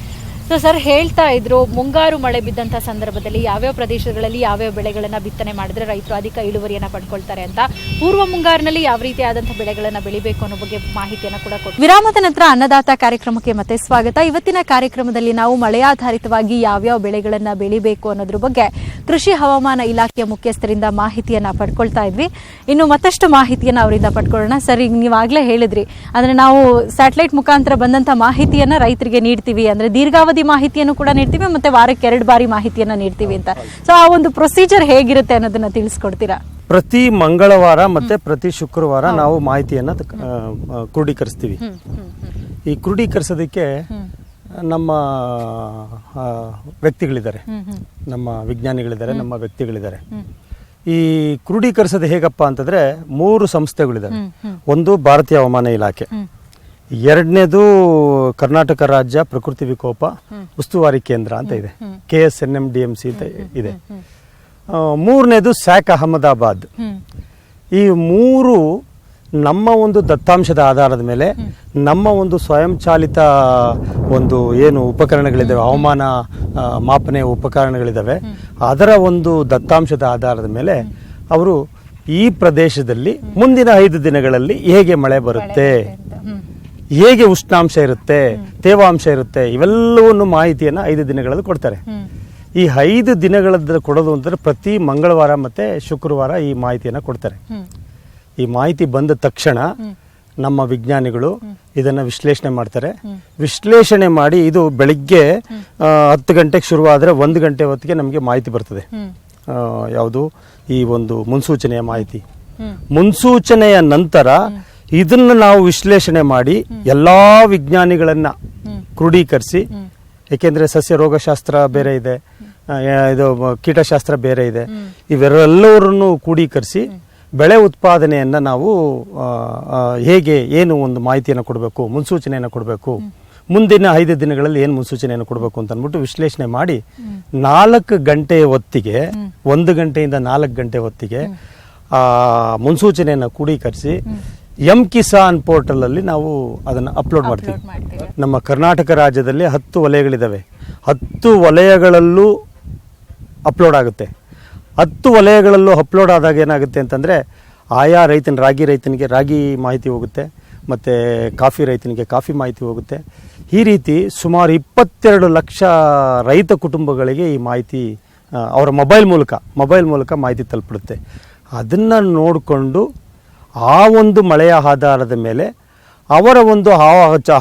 ಸೊ ಸರ್, ಹೇಳ್ತಾ ಇದ್ರು ಮುಂಗಾರು ಮಳೆ ಬಿದ್ದಂಥ ಸಂದರ್ಭದಲ್ಲಿ ಯಾವ್ಯಾವ ಪ್ರದೇಶಗಳಲ್ಲಿ ಯಾವ್ಯಾವ ಬೆಳೆಗಳನ್ನ ಬಿತ್ತನೆ ಮಾಡಿದ್ರೆ ರೈತರು ಅಧಿಕ ಇಳುವರಿಯನ್ನ ಪಡ್ಕೊಳ್ತಾರೆ ಅಂತ. ಪೂರ್ವ ಮುಂಗಾರಿನಲ್ಲಿ ಯಾವ ರೀತಿಯಾದಂತಹ ಬೆಳೆಗಳನ್ನ ಬೆಳಿಬೇಕು ಅನ್ನೋ ಬಗ್ಗೆ ಮಾಹಿತಿಯನ್ನ ಕೂಡ ಕೊಟ್ಟು ವಿರಾಮದ ನಂತರ ಅನ್ನದಾತ ಕಾರ್ಯಕ್ರಮಕ್ಕೆ ಮತ್ತೆ ಸ್ವಾಗತ. ಇವತ್ತಿನ ಕಾರ್ಯಕ್ರಮದಲ್ಲಿ ನಾವು ಮಳೆಯಾಧಾರಿತವಾಗಿ ಯಾವ್ಯಾವ ಬೆಳೆಗಳನ್ನ ಬೆಳಿಬೇಕು ಅನ್ನೋದ್ರ ಬಗ್ಗೆ ಕೃಷಿ ಹವಾಮಾನ ಇಲಾಖೆಯ ಮುಖ್ಯಸ್ಥರಿಂದ ಮಾಹಿತಿಯನ್ನ ಪಡ್ಕೊಳ್ತಾ ಇದ್ವಿ. ಇನ್ನು ಮತ್ತಷ್ಟು ಮಾಹಿತಿಯನ್ನ ಅವರಿಂದ ಪಡ್ಕೊಳ್ಳೋಣ. ಸರ್, ಈಗ ನೀವಾಗ್ಲೇ ಹೇಳಿದ್ರಿ, ಅಂದ್ರೆ ನಾವು ಸ್ಯಾಟಲೈಟ್ ಮುಖಾಂತರ ಬಂದಂತ ಮಾಹಿತಿಯನ್ನ ರೈತರಿಗೆ ನೀಡ್ತೀವಿ, ಅಂದ್ರೆ ದೀರ್ಘಾವಧಿ ಮಾಹಿತಿಯನ್ನು ಕೂಡ ನೀಡ್ತೀವಿ, ಮತ್ತೆ ವಾರಕ್ಕೆ 2 ಬಾರಿ ಮಾಹಿತಿಯನ್ನ ನೀಡ್ತೀವಿ ಅಂತ. ಸೊ ಆ ಒಂದು ಪ್ರೊಸೀಜರ್ ಹೇಗಿರುತ್ತೆ ಅನ್ನೋದನ್ನ ತಿಳಿಸ್ಕೊಡ್ತೀರಾ? ಪ್ರತಿ ಮಂಗಳವಾರ ಮತ್ತೆ ಪ್ರತಿ ಶುಕ್ರವಾರ ನಾವು ಮಾಹಿತಿಯನ್ನ ಕ್ರೋಢೀಕರಿಸ್ತೀವಿ. ಈ ಕ್ರೋಢೀಕರಿಸೋದಕ್ಕೆ ನಮ್ಮ ವ್ಯಕ್ತಿಗಳಿದ್ದಾರೆ, ನಮ್ಮ ವಿಜ್ಞಾನಿಗಳಿದ್ದಾರೆ, ನಮ್ಮ ವ್ಯಕ್ತಿಗಳಿದ್ದಾರೆ. ಈ ಕ್ರೋಢೀಕರಿಸೋದು ಹೇಗಪ್ಪ ಅಂತಂದ್ರೆ 3 ಸಂಸ್ಥೆಗಳಿದ್ದಾವೆ. ಒಂದು ಭಾರತೀಯ ಹವಾಮಾನ ಇಲಾಖೆ, ಎರಡನೇದು ಕರ್ನಾಟಕ ರಾಜ್ಯ ಪ್ರಕೃತಿ ವಿಕೋಪ ಉಸ್ತುವಾರಿ ಕೇಂದ್ರ ಅಂತ ಇದೆ, KSNMDMC ಅಂತ ಇದೆ. ಮೂರನೇದು ಸ್ಯಾಕ್ ಅಹಮದಾಬಾದ್. ಈ 3 ನಮ್ಮ ಒಂದು ದತ್ತಾಂಶದ ಆಧಾರದ ಮೇಲೆ ನಮ್ಮ ಒಂದು ಸ್ವಯಂಚಾಲಿತ ಒಂದು ಏನು ಉಪಕರಣಗಳಿದ್ದಾವೆ, ಹವಾಮಾನ ಮಾಪನೆ ಉಪಕರಣಗಳಿದ್ದಾವೆ, ಅದರ ಒಂದು ದತ್ತಾಂಶದ ಆಧಾರದ ಮೇಲೆ ಅವರು ಈ ಪ್ರದೇಶದಲ್ಲಿ ಮುಂದಿನ 5 ದಿನಗಳಲ್ಲಿ ಹೇಗೆ ಮಳೆ ಬರುತ್ತೆ, ಹೇಗೆ ಉಷ್ಣಾಂಶ ಇರುತ್ತೆ, ತೇವಾಂಶ ಇರುತ್ತೆ, ಇವೆಲ್ಲವನ್ನು ಮಾಹಿತಿಯನ್ನು 5 ದಿನಗಳಲ್ಲಿ ಕೊಡ್ತಾರೆ. ಈ 5 ದಿನಗಳದ್ದು ಕೊಡೋದು ಅಂತಂದ್ರೆ ಪ್ರತಿ ಮಂಗಳವಾರ ಮತ್ತೆ ಶುಕ್ರವಾರ ಈ ಮಾಹಿತಿಯನ್ನು ಕೊಡ್ತಾರೆ. ಈ ಮಾಹಿತಿ ಬಂದ ತಕ್ಷಣ ನಮ್ಮ ವಿಜ್ಞಾನಿಗಳು ಇದನ್ನ ವಿಶ್ಲೇಷಣೆ ಮಾಡ್ತಾರೆ. ವಿಶ್ಲೇಷಣೆ ಮಾಡಿ ಇದು ಬೆಳಿಗ್ಗೆ 10 ಗಂಟೆಗೆ ಶುರುವಾದರೆ 1 ಗಂಟೆ ಹೊತ್ತಿಗೆ ನಮಗೆ ಮಾಹಿತಿ ಬರ್ತದೆ. ಯಾವುದು? ಈ ಒಂದು ಮುನ್ಸೂಚನೆಯ ಮಾಹಿತಿ. ಮುನ್ಸೂಚನೆಯ ನಂತರ ಇದನ್ನ ನಾವು ವಿಶ್ಲೇಷಣೆ ಮಾಡಿ ಎಲ್ಲಾ ವಿಜ್ಞಾನಿಗಳನ್ನ ಕ್ರೋಢೀಕರಿಸಿ, ಏಕೆಂದ್ರೆ ಸಸ್ಯ ರೋಗಶಾಸ್ತ್ರ ಬೇರೆ ಇದೆ, ಇದು ಕೀಟಶಾಸ್ತ್ರ ಬೇರೆ ಇದೆ, ಇವೆಲ್ಲವರನ್ನು ಕ್ರೋಢೀಕರಿಸಿ ಬೆಳೆ ಉತ್ಪಾದನೆಯನ್ನ ನಾವು ಹೇಗೆ ಏನು ಒಂದು ಮಾಹಿತಿಯನ್ನು ಕೊಡಬೇಕು, ಮುನ್ಸೂಚನೆಯನ್ನು ಕೊಡಬೇಕು, ಮುಂದಿನ 5 ದಿನಗಳಲ್ಲಿ ಏನು ಮುನ್ಸೂಚನೆಯನ್ನು ಕೊಡಬೇಕು ಅಂತ ಅಂದ್ಬಿಟ್ಟು ವಿಶ್ಲೇಷಣೆ ಮಾಡಿ 4 ಗಂಟೆಯ ಹೊತ್ತಿಗೆ, 1 ಗಂಟೆಯಿಂದ 4 ಗಂಟೆ ಹೊತ್ತಿಗೆ ಆ ಮುನ್ಸೂಚನೆಯನ್ನು ಕ್ರೋಢೀಕರಿಸಿ ಕಿಸಾನ್ ಪೋರ್ಟಲ್ ಅಲ್ಲಿ ನಾವು ಅದನ್ನ ಅಪ್ಲೋಡ್ ಮಾಡ್ತೀವಿ. ನಮ್ಮ ಕರ್ನಾಟಕ ರಾಜ್ಯದಲ್ಲಿ 10 ವಲಯಗಳಿದಾವೆ. 10 ವಲಯಗಳಲ್ಲೂ ಅಪ್ಲೋಡ್ ಆಗುತ್ತೆ. 10 ವಲಯಗಳಲ್ಲೂ ಅಪ್ಲೋಡ್ ಆದಾಗ ಏನಾಗುತ್ತೆ ಅಂತಂದರೆ ಆಯಾ ರಾಗಿ ರೈತನಿಗೆ ರಾಗಿ ಮಾಹಿತಿ ಹೋಗುತ್ತೆ, ಮತ್ತು ಕಾಫಿ ರೈತನಿಗೆ ಕಾಫಿ ಮಾಹಿತಿ ಹೋಗುತ್ತೆ. ಈ ರೀತಿ ಸುಮಾರು 22 ಲಕ್ಷ ರೈತ ಕುಟುಂಬಗಳಿಗೆ ಈ ಮಾಹಿತಿ ಅವರ ಮೊಬೈಲ್ ಮೂಲಕ ಮಾಹಿತಿ ತಲುಪಿಡುತ್ತೆ. ಅದನ್ನು ನೋಡಿಕೊಂಡು ಆ ಒಂದು ಮಳೆಯ ಆಧಾರದ ಮೇಲೆ ಅವರ ಒಂದು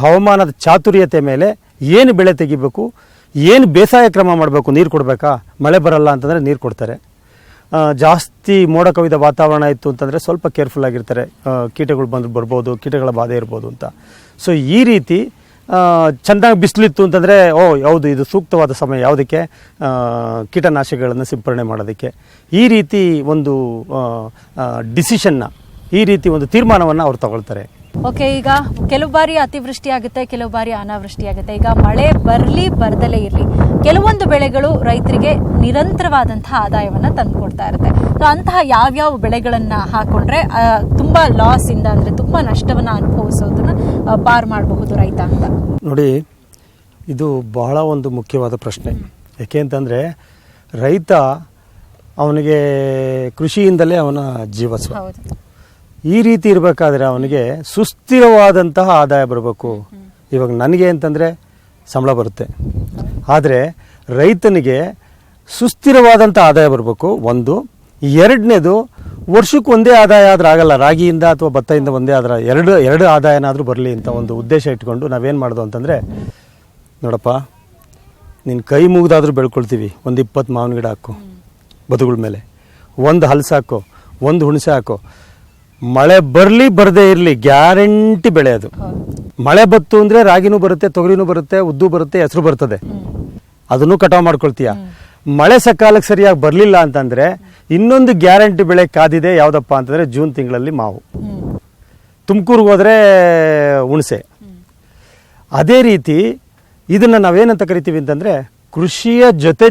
ಹವಾಮಾನದ ಚಾತುರ್ಯತೆ ಮೇಲೆ ಏನು ಬೆಳೆ ತೆಗಿಬೇಕು, ಏನು ಬೇಸಾಯ ಕ್ರಮ ಮಾಡಬೇಕು, ನೀರು ಕೊಡಬೇಕಾ, ಮಳೆ ಬರಲ್ಲ ಅಂತಂದರೆ ನೀರು ಕೊಡ್ತಾರೆ. ಜಾಸ್ತಿ ಮೋಡ ಕವಿದ ವಾತಾವರಣ ಇತ್ತು ಅಂತಂದರೆ ಸ್ವಲ್ಪ ಕೇರ್ಫುಲ್ ಆಗಿರ್ತಾರೆ, ಕೀಟಗಳು ಬರ್ಬೋದು, ಕೀಟಗಳ ಬಾಧೆ ಇರ್ಬೋದು ಅಂತ. ಸೊ ಈ ರೀತಿ ಚೆನ್ನಾಗಿ ಬಿಸಿಲಿತ್ತು ಅಂತಂದರೆ ಹೌದು ಇದು ಸೂಕ್ತವಾದ ಸಮಯ ಯಾವುದಕ್ಕೆ, ಕೀಟನಾಶಕಗಳನ್ನು ಸಿಂಪರಣೆ ಮಾಡೋದಕ್ಕೆ. ಈ ರೀತಿ ಒಂದು ಡಿಸಿಷನ್ನ, ಈ ರೀತಿ ಒಂದು ತೀರ್ಮಾನವನ್ನು ಅವ್ರು ತಗೊಳ್ತಾರೆ. ಓಕೆ, ಈಗ ಕೆಲವು ಬಾರಿ ಅತಿವೃಷ್ಟಿ ಆಗುತ್ತೆ, ಕೆಲವು ಬಾರಿ ಅನಾವೃಷ್ಟಿ ಆಗುತ್ತೆ. ಈಗ ಮಳೆ ಬರಲಿ ಬರದಲೇ ಇರಲಿ, ಕೆಲವೊಂದು ಬೆಳೆಗಳು ರೈತರಿಗೆ ನಿರಂತರವಾದಂತಹ ಆದಾಯವನ್ನು ತಂದುಕೊಡ್ತಾ ಇರುತ್ತೆ. ಸೊ ಅಂತಹ ಯಾವ್ಯಾವ ಬೆಳೆಗಳನ್ನ ಹಾಕೊಂಡ್ರೆ ತುಂಬಾ ಲಾಸ್ ಇಂದ ಅಂದ್ರೆ ತುಂಬಾ ನಷ್ಟವನ್ನ ಅನುಭವಿಸೋದನ್ನ ಪಾರ್ ಮಾಡಬಹುದು ರೈತ ಅಂತ ನೋಡಿ, ಇದು ಬಹಳ ಒಂದು ಮುಖ್ಯವಾದ ಪ್ರಶ್ನೆ. ಯಾಕೆ ಅಂತಂದ್ರೆ ರೈತ ಅವನಿಗೆ ಕೃಷಿಯಿಂದಲೇ ಅವನ ಜೀವಸ್ವ. ಈ ರೀತಿ ಇರಬೇಕಾದ್ರೆ ಅವನಿಗೆ ಸುಸ್ಥಿರವಾದಂತಹ ಆದಾಯ ಬರಬೇಕು. ಇವಾಗ ನನಗೆ ಅಂತಂದರೆ ಸಂಬಳ ಬರುತ್ತೆ, ಆದರೆ ರೈತನಿಗೆ ಸುಸ್ಥಿರವಾದಂಥ ಆದಾಯ ಬರಬೇಕು ಒಂದು. ಎರಡನೇದು, ವರ್ಷಕ್ಕೆ ಒಂದೇ ಆದಾಯ ಆದ್ರೆ ಆಗಲ್ಲ, ರಾಗಿಯಿಂದ ಅಥವಾ ಭತ್ತದಿಂದ ಒಂದೇ ಆದ್ರೆ ಎರಡು ಆದಾಯನಾದರೂ ಬರಲಿ ಅಂತ ಒಂದು ಉದ್ದೇಶ ಇಟ್ಕೊಂಡು ನಾವೇನು ಮಾಡೋದು ಅಂತಂದರೆ, ನೋಡಪ್ಪ ನೀನು ಕೈ ಮುಗಿದಾದರೂ ಬೆಳ್ಕೊಳ್ತೀವಿ, ಒಂದು 20 ಮಾವಿನ ಗಿಡ ಹಾಕು ಬದುಗಳ ಮೇಲೆ, ಒಂದು ಹಲಸು ಹಾಕು, ಒಂದು ಹುಣಸೆ ಹಾಕು. ಮಳೆ ಬರಲಿ ಬರದೇ ಇರಲಿ ಗ್ಯಾರಂಟಿ ಬೆಳೆ ಅದು. ಮಳೆ ಬತ್ತು ಅಂದರೆ ರಾಗಿನೂ ಬರುತ್ತೆ, ತೊಗರಿನೂ ಬರುತ್ತೆ, ಉದ್ದು ಬರುತ್ತೆ, ಹೆಸರು ಬರ್ತದೆ, ಅದನ್ನು ಕಟಾವು ಮಾಡ್ಕೊಳ್ತೀಯ. ಮಳೆ ಸಕಾಲಕ್ಕೆ ಸರಿಯಾಗಿ ಬರಲಿಲ್ಲ ಅಂತಂದರೆ ಇನ್ನೊಂದು ಗ್ಯಾರಂಟಿ ಬೆಳೆ ಕಾದಿದೆ. ಯಾವುದಪ್ಪ ಅಂತಂದರೆ ಜೂನ್ ತಿಂಗಳಲ್ಲಿ ಮಾವು, ತುಮಕೂರಿಗೆ ಹೋದರೆ ಹುಣಸೆ. ಅದೇ ರೀತಿ ಇದನ್ನು ನಾವೇನಂತ ಕರಿತೀವಿ ಅಂತಂದರೆ ಕೃಷಿಯ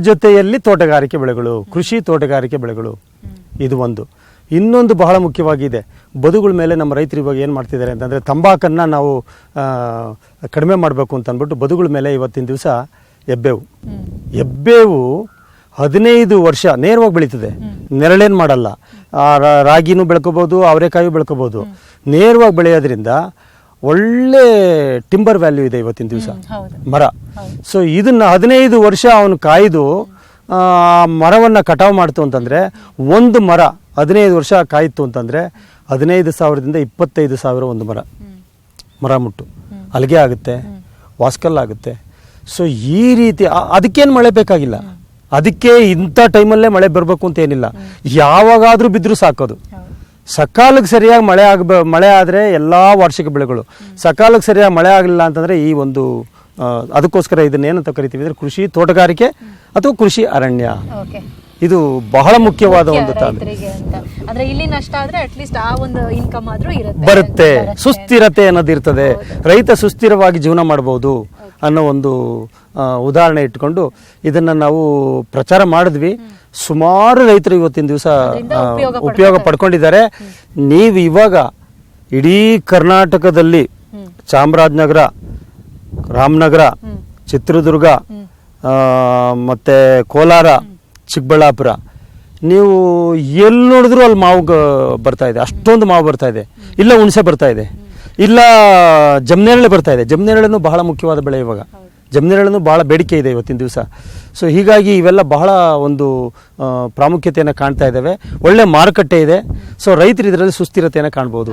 ಜೊತೆಯಲ್ಲಿ ತೋಟಗಾರಿಕೆ ಬೆಳೆಗಳು, ಕೃಷಿ ತೋಟಗಾರಿಕೆ ಬೆಳೆಗಳು. ಇದು ಒಂದು. ಇನ್ನೊಂದು ಬಹಳ ಮುಖ್ಯವಾಗಿದೆ, ಬದುಗಳ ಮೇಲೆ ನಮ್ಮ ರೈತರು ಇವಾಗ ಏನು ಮಾಡ್ತಿದ್ದಾರೆ ಅಂತಂದರೆ ತಂಬಾಕನ್ನು ನಾವು ಕಡಿಮೆ ಮಾಡಬೇಕು ಅಂತ ಅಂದ್ಬಿಟ್ಟು ಬದುಗಳ ಮೇಲೆ ಇವತ್ತಿನ ದಿವಸ ಎಬ್ಬೇವು 15 ವರ್ಷ ನೇರವಾಗಿ ಬೆಳೀತದೆ, ನೆರಳೇನು ಮಾಡಲ್ಲ. ರಾಗಿನೂ ಬೆಳ್ಕೋಬೋದು, ಅವರೆಕಾಯಿ ಬೆಳ್ಕೋಬೋದು. ನೇರವಾಗಿ ಬೆಳೆಯೋದ್ರಿಂದ ಒಳ್ಳೆ ಟಿಂಬರ್ ವ್ಯಾಲ್ಯೂ ಇದೆ ಇವತ್ತಿನ ದಿವಸ ಮರ. ಸೊ ಇದನ್ನು 15 ವರ್ಷ ಅವನು ಕಾಯ್ದು ಮರವನ್ನು ಕಟಾವು ಮಾಡ್ತು ಅಂತಂದರೆ, ಒಂದು ಮರ 15 ವರ್ಷ ಕಾಯಿತು ಅಂತಂದರೆ 15,000ದಿಂದ 25,000 ಒಂದು ಮರ ಮುಟ್ಟು ಅಲ್ಲಿಗೆ ಆಗುತ್ತೆ, ವಾಸ್ಕಲ್ ಆಗುತ್ತೆ. ಸೊ ಈ ರೀತಿ ಅದಕ್ಕೇನು ಮಳೆ ಬೇಕಾಗಿಲ್ಲ, ಅದಕ್ಕೆ ಇಂಥ ಟೈಮಲ್ಲೇ ಮಳೆ ಬರಬೇಕು ಅಂತ ಏನಿಲ್ಲ, ಯಾವಾಗಾದರೂ ಬಿದ್ದರೂ ಸಾಕೋದು. ಸಕಾಲಕ್ಕೆ ಸರಿಯಾಗಿ ಮಳೆ ಆದರೆ ಎಲ್ಲ ವಾರ್ಷಿಕ ಬೆಳೆಗಳು, ಸಕಾಲಕ್ಕೆ ಸರಿಯಾಗಿ ಮಳೆ ಆಗಲಿಲ್ಲ ಅಂತಂದರೆ ಈ ಒಂದು ಅದಕ್ಕೋಸ್ಕರ ಇದನ್ನೇನಂತ ಕರಿತೀವಿ ಅಂದರೆ ಕೃಷಿ ತೋಟಗಾರಿಕೆ ಅಥವಾ ಕೃಷಿ ಅರಣ್ಯ. ಇದು ಬಹಳ ಮುಖ್ಯವಾದ ಒಂದು ಅಂದ್ರೆ ಇಲ್ಲಿ ನಷ್ಟ ಆದ್ರೆ ಅಟ್ಲೀಸ್ಟ್ ಆ ಒಂದು ಇನ್ಕಮ್ ಆದ್ರೂ ಬರುತ್ತೆ, ಸುಸ್ಥಿರತೆ ಅನ್ನೋದು ಇರ್ತದೆ. ರೈತ ಸುಸ್ಥಿರವಾಗಿ ಜೀವನ ಮಾಡಬಹುದು ಅನ್ನೋ ಒಂದು ಉದಾಹರಣೆ ಇಟ್ಕೊಂಡು ಇದನ್ನ ನಾವು ಪ್ರಚಾರ ಮಾಡಿದ್ವಿ. ಸುಮಾರು ರೈತರು ಇವತ್ತಿನ ದಿವಸ ಉಪಯೋಗ ಪಡ್ಕೊಂಡಿದ್ದಾರೆ. ನೀವು ಇವಾಗ ಇಡೀ ಕರ್ನಾಟಕದಲ್ಲಿ ಚಾಮರಾಜನಗರ, ರಾಮನಗರ, ಚಿತ್ರದುರ್ಗ, ಮತ್ತೆ ಕೋಲಾರ, ಚಿಕ್ಕಬಳ್ಳಾಪುರ, ನೀವು ಎಲ್ಲಿ ನೋಡಿದ್ರು ಅಲ್ಲಿ ಮಾವು ಬರ್ತಾ ಇದೆ, ಅಷ್ಟೊಂದು ಮಾವು ಬರ್ತಾ ಇದೆ. ಇಲ್ಲ ಹುಣಸೆ ಬರ್ತಾ ಇದೆ, ಇಲ್ಲ ಜಮನೇರಳೆ ಬರ್ತಾ ಇದೆ. ಜಮನೇರಳೆನೂ ಬಹಳ ಮುಖ್ಯವಾದ ಬೆಳೆ ಇವಾಗ. ಜಮನೇರಳೆನೂ ಬಹಳ ಬೇಡಿಕೆ ಇದೆ ಇವತ್ತಿನ ದಿವಸ. ಸೊ ಹೀಗಾಗಿ ಇವೆಲ್ಲ ಬಹಳ ಒಂದು ಪ್ರಾಮುಖ್ಯತೆಯನ್ನು ಕಾಣ್ತಾ ಇದ್ದಾವೆ, ಒಳ್ಳೆ ಮಾರುಕಟ್ಟೆ ಇದೆ. ಸೊ ರೈತರು ಇದರಲ್ಲಿ ಸುಸ್ಥಿರತೆಯನ್ನು ಕಾಣ್ಬೋದು.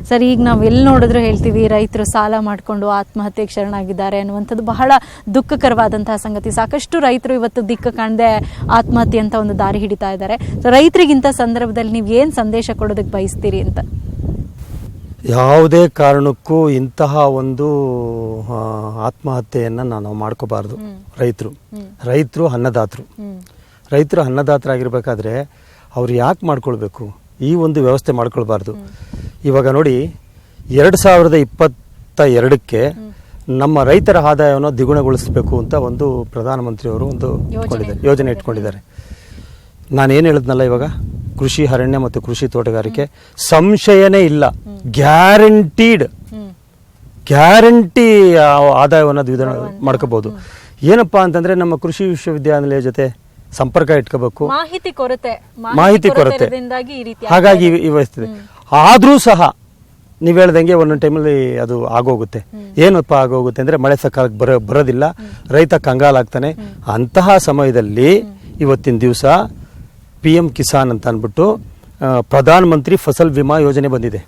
ಸರ್, ಈಗ ನಾವು ಎಲ್ಲಿ ನೋಡಿದ್ರು ಹೇಳ್ತೀವಿ ರೈತರು ಸಾಲ ಮಾಡಿಕೊಂಡು ಆತ್ಮಹತ್ಯೆಗೆ ಶರಣಾಗಿದ್ದಾರೆ ಅನ್ನುವಂಥದ್ದು ಬಹಳ ದುಃಖಕರವಾದಂತಹ ಸಂಗತಿ. ಸಾಕಷ್ಟು ರೈತರು ಇವತ್ತು ದಿಕ್ಕು ಕಾಣದೆ ಆತ್ಮಹತ್ಯೆ ಅಂತ ಒಂದು ದಾರಿ ಹಿಡಿತಾ ಇದ್ದಾರೆ. ಸೊ ರೈತರಿಗಿಂತ ಸಂದರ್ಭದಲ್ಲಿ ನೀವು ಏನು ಸಂದೇಶ ಕೊಡೋದಕ್ಕೆ ಬಯಸ್ತೀರಿ ಅಂತ? ಯಾವುದೇ ಕಾರಣಕ್ಕೂ ಇಂತಹ ಒಂದು ಆತ್ಮಹತ್ಯೆಯನ್ನು ನಾವು ಮಾಡ್ಕೋಬಾರ್ದು. ರೈತರು ಅನ್ನದಾತರಾಗಿರ್ಬೇಕಾದ್ರೆ ಅವ್ರು ಯಾಕೆ ಮಾಡ್ಕೊಳ್ಬೇಕು, ಈ ಒಂದು ವ್ಯವಸ್ಥೆ ಮಾಡ್ಕೊಳ್ಬಾರ್ದು. ಇವಾಗ ನೋಡಿ, 2022ಕ್ಕೆ ನಮ್ಮ ರೈತರ ಆದಾಯವನ್ನು ದ್ವಿಗುಣಗೊಳಿಸಬೇಕು ಅಂತ ಒಂದು ಪ್ರಧಾನಮಂತ್ರಿಯವರು ಒಂದು ಯೋಜನೆ ಇಟ್ಕೊಂಡಿದ್ದಾರೆ. ನಾನೇನು ಹೇಳಿದ್ನಲ್ಲ, ಇವಾಗ ಕೃಷಿ ಅರಣ್ಯ ಮತ್ತು ಕೃಷಿ ತೋಟಗಾರಿಕೆ ಸಂಶಯನೇ ಇಲ್ಲ, ಗ್ಯಾರಂಟಿ ಆದಾಯವನ್ನು ದ್ವಿಗುಣ ಮಾಡ್ಕೋಬಹುದು. ಏನಪ್ಪ ಅಂತಂದರೆ ನಮ್ಮ ಕೃಷಿ ವಿಶ್ವವಿದ್ಯಾನಿಲಯ ಜೊತೆ ಸಂಪರ್ಕ ಇಟ್ಕೋಬೇಕು. ಮಾಹಿತಿ ಕೊರತೆ ಕೊರತೆಯಿಂದಾಗಿ ಹಾಗಾಗಿ ವ್ಯವಸ್ಥೆ ಆದರೂ ಸಹ ನೀವು ಹೇಳ್ದಂಗೆ ಒಂದೊಂದು ಟೈಮಲ್ಲಿ ಅದು ಆಗೋಗುತ್ತೆ. ಏನಪ್ಪ ಆಗೋಗುತ್ತೆ ಅಂದರೆ ಮಳೆ ಸಕಾಲಕ್ಕೆ ಬರೋದಿಲ್ಲ, ರೈತ ಕಂಗಾಲಾಗ್ತಾನೆ. ಅಂತಹ ಸಮಯದಲ್ಲಿ ಇವತ್ತಿನ ದಿವಸ PM ಕಿಸಾನ್ ಅಂತ ಅಂದ್ಬಿಟ್ಟು ಪ್ರಧಾನ ಮಂತ್ರಿ ಫಸಲ್ ವಿಮಾ ಯೋಜನೆ ಬಂದಿದೆ.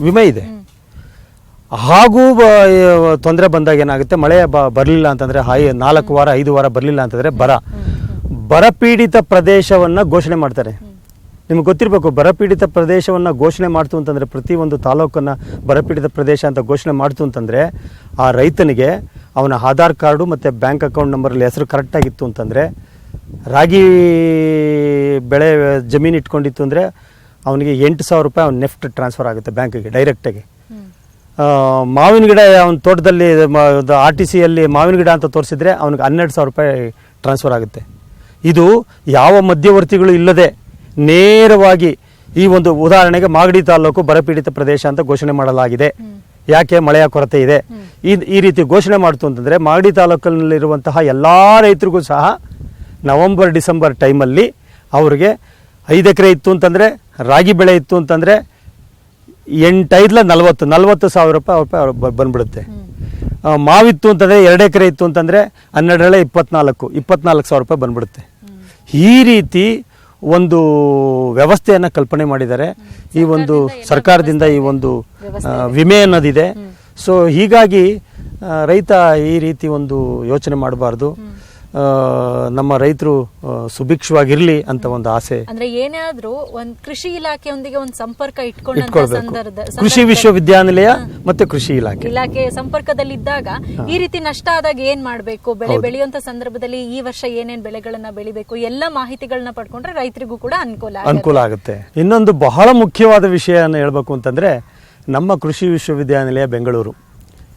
ವಿಮೆ ಇದೆ. ಹಾಗೂ ತೊಂದರೆ ಬಂದಾಗ ಏನಾಗುತ್ತೆ, ಮಳೆ ಬರಲಿಲ್ಲ ಅಂತಂದರೆ 4 ವಾರ 5 ವಾರ ಬರಲಿಲ್ಲ ಅಂತಂದರೆ ಬರಪೀಡಿತ ಪ್ರದೇಶವನ್ನು ಘೋಷಣೆ ಮಾಡ್ತಾರೆ. ನಿಮ್ಗೆ ಗೊತ್ತಿರಬೇಕು, ಬರಪೀಡಿತ ಪ್ರದೇಶವನ್ನು ಘೋಷಣೆ ಮಾಡ್ತು ಅಂತಂದರೆ, ಪ್ರತಿಯೊಂದು ತಾಲೂಕನ್ನು ಬರಪೀಡಿತ ಪ್ರದೇಶ ಅಂತ ಘೋಷಣೆ ಮಾಡ್ತು ಅಂತಂದರೆ ಆ ರೈತನಿಗೆ ಅವನ ಆಧಾರ್ ಕಾರ್ಡು ಮತ್ತು ಬ್ಯಾಂಕ್ ಅಕೌಂಟ್ ನಂಬರಲ್ಲಿ ಹೆಸರು ಕರೆಕ್ಟಾಗಿತ್ತು ಅಂತಂದರೆ, ರಾಗಿ ಬೆಳೆ ಜಮೀನು ಇಟ್ಕೊಂಡಿತ್ತು ಅಂದರೆ ಅವನಿಗೆ 8,000 ರೂಪಾಯಿ ಅವ್ನ ನೆಫ್ಟ್ ಟ್ರಾನ್ಸ್ಫರ್ ಆಗುತ್ತೆ ಬ್ಯಾಂಕಿಗೆ ಡೈರೆಕ್ಟಾಗಿ. ಮಾವಿನ ಗಿಡ ಅವನ ತೋಟದಲ್ಲಿ RTCಯಲ್ಲಿ ಮಾವಿನ ಗಿಡ ಅಂತ ತೋರಿಸಿದ್ರೆ ಅವನಿಗೆ 12,000 ರೂಪಾಯಿ ಟ್ರಾನ್ಸ್ಫರ್ ಆಗುತ್ತೆ. ಇದು ಯಾವ ಮಧ್ಯವರ್ತಿಗಳು ಇಲ್ಲದೆ ನೇರವಾಗಿ ಈ ಒಂದು ಉದಾಹರಣೆಗೆ ಮಾಗಡಿ ತಾಲೂಕು ಬರಪೀಡಿತ ಪ್ರದೇಶ ಅಂತ ಘೋಷಣೆ ಮಾಡಲಾಗಿದೆ. ಯಾಕೆ? ಮಳೆಯ ಕೊರತೆ ಇದೆ. ಈ ರೀತಿ ಘೋಷಣೆ ಮಾಡ್ತು ಅಂತಂದರೆ ಮಾಗಡಿ ತಾಲೂಕಿನಲ್ಲಿರುವಂತಹ ಎಲ್ಲ ರೈತರಿಗೂ ಸಹ ನವಂಬರ್ ಡಿಸೆಂಬರ್ ಟೈಮಲ್ಲಿ ಅವ್ರಿಗೆ 5 ಎಕರೆ ಇತ್ತು ಅಂತಂದರೆ, ರಾಗಿ ಬೆಳೆ ಇತ್ತು ಅಂತಂದರೆ 40,000 ರೂಪಾಯಿ ಬಂದ್ಬಿಡುತ್ತೆ. ಮಾವಿತ್ತು ಅಂತಂದರೆ 2 ಎಕರೆ ಇತ್ತು ಅಂತಂದರೆ 12 24,000 ರೂಪಾಯಿ ಬಂದ್ಬಿಡುತ್ತೆ. ಈ ರೀತಿ ಒಂದು ವ್ಯವಸ್ಥೆಯನ್ನು ಕಲ್ಪನೆ ಮಾಡಿದ್ದಾರೆ ಈ ಒಂದು ಸರ್ಕಾರದಿಂದ. ಈ ಒಂದು ವಿಮೆ ಅನ್ನೋದಿದೆ. ಸೊ ಹೀಗಾಗಿ ರೈತ ಈ ರೀತಿ ಒಂದು ಯೋಚನೆ ಮಾಡಬಾರ್ದು. ನಮ್ಮ ರೈತರು ಸುಭಿಕ್ಷವಾಗಿರ್ಲಿ ಅಂತ ಒಂದು ಆಸೆ. ಅಂದ್ರೆ ಏನಾದ್ರೂ ಒಂದು ಕೃಷಿ ಇಲಾಖೆಯೊಂದಿಗೆ ಒಂದು ಸಂಪರ್ಕ ಇಟ್ಕೊಳ್ಬೇಕು. ಕೃಷಿ ವಿಶ್ವವಿದ್ಯಾನಿಲಯ ಮತ್ತೆ ಕೃಷಿ ಇಲಾಖೆ ಸಂಪರ್ಕದಲ್ಲಿದ್ದಾಗ ಈ ರೀತಿ ನಷ್ಟ ಆದಾಗ ಏನ್ ಮಾಡ್ಬೇಕು, ಬೆಳೆ ಬೆಳೆಯುವಂತ ಸಂದರ್ಭದಲ್ಲಿ ಈ ವರ್ಷ ಏನೇನ್ ಬೆಳೆಗಳನ್ನ ಬೆಳಿಬೇಕು, ಎಲ್ಲ ಮಾಹಿತಿಗಳನ್ನ ಪಡ್ಕೊಂಡ್ರೆ ರೈತರಿಗೂ ಕೂಡ ಅನುಕೂಲ ಆಗುತ್ತೆ. ಇನ್ನೊಂದು ಬಹಳ ಮುಖ್ಯವಾದ ವಿಷಯನ ಹೇಳ್ಬೇಕು ಅಂತಂದ್ರೆ, ನಮ್ಮ ಕೃಷಿ ವಿಶ್ವವಿದ್ಯಾನಿಲಯ ಬೆಂಗಳೂರು,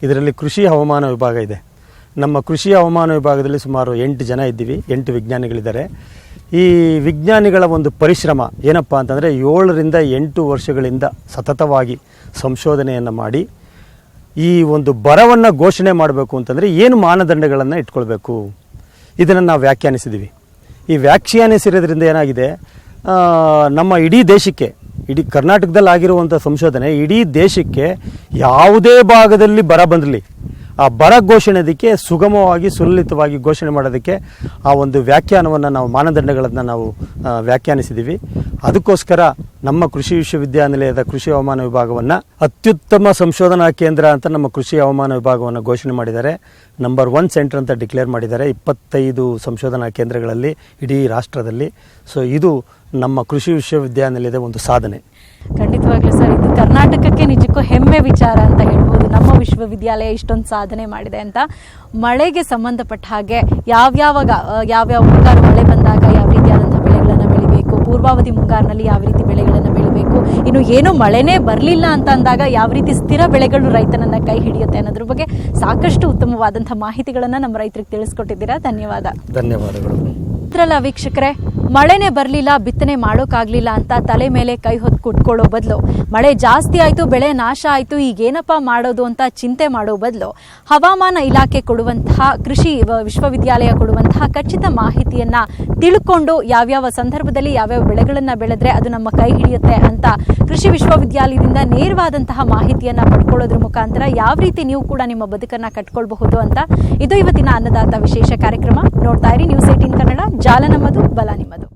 ಇದರಲ್ಲಿ ಕೃಷಿ ಹವಾಮಾನ ವಿಭಾಗ ಇದೆ. ನಮ್ಮ ಕೃಷಿ ಹವಾಮಾನ ವಿಭಾಗದಲ್ಲಿ ಸುಮಾರು 8 ಜನ ಇದ್ದೀವಿ, 8 ವಿಜ್ಞಾನಿಗಳಿದ್ದಾರೆ. ಈ ವಿಜ್ಞಾನಿಗಳ ಒಂದು ಪರಿಶ್ರಮ ಏನಪ್ಪ ಅಂತಂದರೆ, 7 ರಿಂದ 8 ವರ್ಷಗಳಿಂದ ಸತತವಾಗಿ ಸಂಶೋಧನೆಯನ್ನು ಮಾಡಿ ಈ ಒಂದು ಬರವನ್ನು ಘೋಷಣೆ ಮಾಡಬೇಕು ಅಂತಂದರೆ ಏನು ಮಾನದಂಡಗಳನ್ನು ಇಟ್ಕೊಳ್ಬೇಕು, ಇದನ್ನು ನಾವು ವ್ಯಾಖ್ಯಾನಿಸಿದ್ದೀವಿ. ಈ ವ್ಯಾಖ್ಯಾನಿಸಿರೋದ್ರಿಂದ ಏನಾಗಿದೆ, ನಮ್ಮ ಇಡೀ ದೇಶಕ್ಕೆ, ಇಡೀ ಕರ್ನಾಟಕದಲ್ಲಿ ಆಗಿರುವಂಥ ಸಂಶೋಧನೆ ಇಡೀ ದೇಶಕ್ಕೆ ಯಾವುದೇ ಭಾಗದಲ್ಲಿ ಬರ ಬಂದಿರಲಿ ಆ ಬರ ಘೋಷಣೆದಕ್ಕೆ ಸುಗಮವಾಗಿ ಸುಲಲಿತವಾಗಿ ಘೋಷಣೆ ಮಾಡೋದಕ್ಕೆ ಆ ಒಂದು ವ್ಯಾಖ್ಯಾನವನ್ನು ನಾವು ಮಾನದಂಡಗಳನ್ನು ನಾವು ವ್ಯಾಖ್ಯಾನಿಸಿದ್ದೀವಿ. ಅದಕ್ಕೋಸ್ಕರ ನಮ್ಮ ಕೃಷಿ ವಿಶ್ವವಿದ್ಯಾನಿಲಯದ ಕೃಷಿ ಹವಾಮಾನ ವಿಭಾಗವನ್ನು ಅತ್ಯುತ್ತಮ ಸಂಶೋಧನಾ ಕೇಂದ್ರ ಅಂತ ನಮ್ಮ ಕೃಷಿ ಹವಾಮಾನ ವಿಭಾಗವನ್ನು ಘೋಷಣೆ ಮಾಡಿದ್ದಾರೆ. ನಂಬರ್ 1 ಸೆಂಟರ್ ಅಂತ ಡಿಕ್ಲೇರ್ ಮಾಡಿದ್ದಾರೆ 25 ಸಂಶೋಧನಾ ಕೇಂದ್ರಗಳಲ್ಲಿ ಇಡೀ ರಾಷ್ಟ್ರದಲ್ಲಿ. ಸೊ ಇದು ನಮ್ಮ ಕೃಷಿ ವಿಶ್ವವಿದ್ಯಾನಿಲಯದ ಒಂದು ಸಾಧನೆ. ಖಂಡಿತವಾಗ್ಲೂ ಸರ್, ಇದು ಕರ್ನಾಟಕಕ್ಕೆ ನಿಜಕ್ಕೂ ಹೆಮ್ಮೆ ವಿಚಾರ ಅಂತ ಹೇಳ್ಬೋದು. ನಮ್ಮ ವಿಶ್ವವಿದ್ಯಾಲಯ ಇಷ್ಟೊಂದು ಸಾಧನೆ ಮಾಡಿದೆ ಅಂತ. ಮಳೆಗೆ ಸಂಬಂಧಪಟ್ಟ ಹಾಗೆ ಯಾವ್ಯಾವ ಮುಂಗಾರು ಮಳೆ ಬಂದಾಗ ಯಾವ ರೀತಿಯಾದಂತಹ ಬೆಳೆಗಳನ್ನು ಬೆಳಿಬೇಕು, ಪೂರ್ವಾವಧಿ ಮುಂಗಾರಿನಲ್ಲಿ ಯಾವ ರೀತಿ ಬೆಳೆಗಳನ್ನು ಬೆಳಿಬೇಕು, ಇನ್ನು ಏನೋ ಮಳೆನೇ ಬರಲಿಲ್ಲ ಅಂತ ಅಂದಾಗ ಯಾವ ರೀತಿ ಸ್ಥಿರ ಬೆಳೆಗಳು ರೈತನನ್ನ ಕೈ ಹಿಡಿಯುತ್ತೆ ಅನ್ನೋದ್ರ ಬಗ್ಗೆ ಸಾಕಷ್ಟು ಉತ್ತಮವಾದಂತಹ ಮಾಹಿತಿಗಳನ್ನ ನಮ್ಮ ರೈತರಿಗೆ ತಿಳಿಸ್ಕೊಟ್ಟಿದ್ದೀರಾ. ಧನ್ಯವಾದಗಳು. ವೀಕ್ಷಕರೇ, ಮಳೆನೇ ಬರಲಿಲ್ಲ, ಬಿತ್ತನೆ ಮಾಡೋಕ್ಕಾಗಲಿಲ್ಲ ಅಂತ ತಲೆ ಮೇಲೆ ಕೈ ಹೊತ್ತು ಕುಟ್ಕೊಳ್ಳೋ ಬದಲು, ಮಳೆ ಜಾಸ್ತಿ ಆಯಿತು, ಬೆಳೆ ನಾಶ ಆಯಿತು, ಈಗೇನಪ್ಪ ಮಾಡೋದು ಅಂತ ಚಿಂತೆ ಮಾಡೋ ಬದಲು ಹವಾಮಾನ ಇಲಾಖೆ ಕೊಡುವಂತಹ, ಕೃಷಿ ವಿಶ್ವವಿದ್ಯಾಲಯ ಕೊಡುವಂತಹ ಖಚಿತ ಮಾಹಿತಿಯನ್ನ ತಿಳ್ಕೊಂಡು ಯಾವ್ಯಾವ ಸಂದರ್ಭದಲ್ಲಿ ಯಾವ್ಯಾವ ಬೆಳೆಗಳನ್ನ ಬೆಳೆದ್ರೆ ಅದು ನಮ್ಮ ಕೈ ಹಿಡಿಯುತ್ತೆ ಅಂತ ಕೃಷಿ ವಿಶ್ವವಿದ್ಯಾಲಯದಿಂದ ನೇರವಾದಂತಹ ಮಾಹಿತಿಯನ್ನ ಪಡ್ಕೊಳ್ಳೋದ್ರ ಮುಖಾಂತರ ಯಾವ ರೀತಿ ನೀವು ಕೂಡ ನಿಮ್ಮ ಬದುಕನ್ನ ಕಟ್ಕೊಳ್ಬಹುದು ಅಂತ ಇದು ಇವತ್ತಿನ ಅನ್ನದಾತ ವಿಶೇಷ ಕಾರ್ಯಕ್ರಮ. ನೋಡ್ತಾ ಇರಿ ನ್ಯೂಸ್ 18 ಕನ್ನಡ. ಜಾಲ ನಮ್ಮದು, ಬಲ ನಿಮ್ಮದು.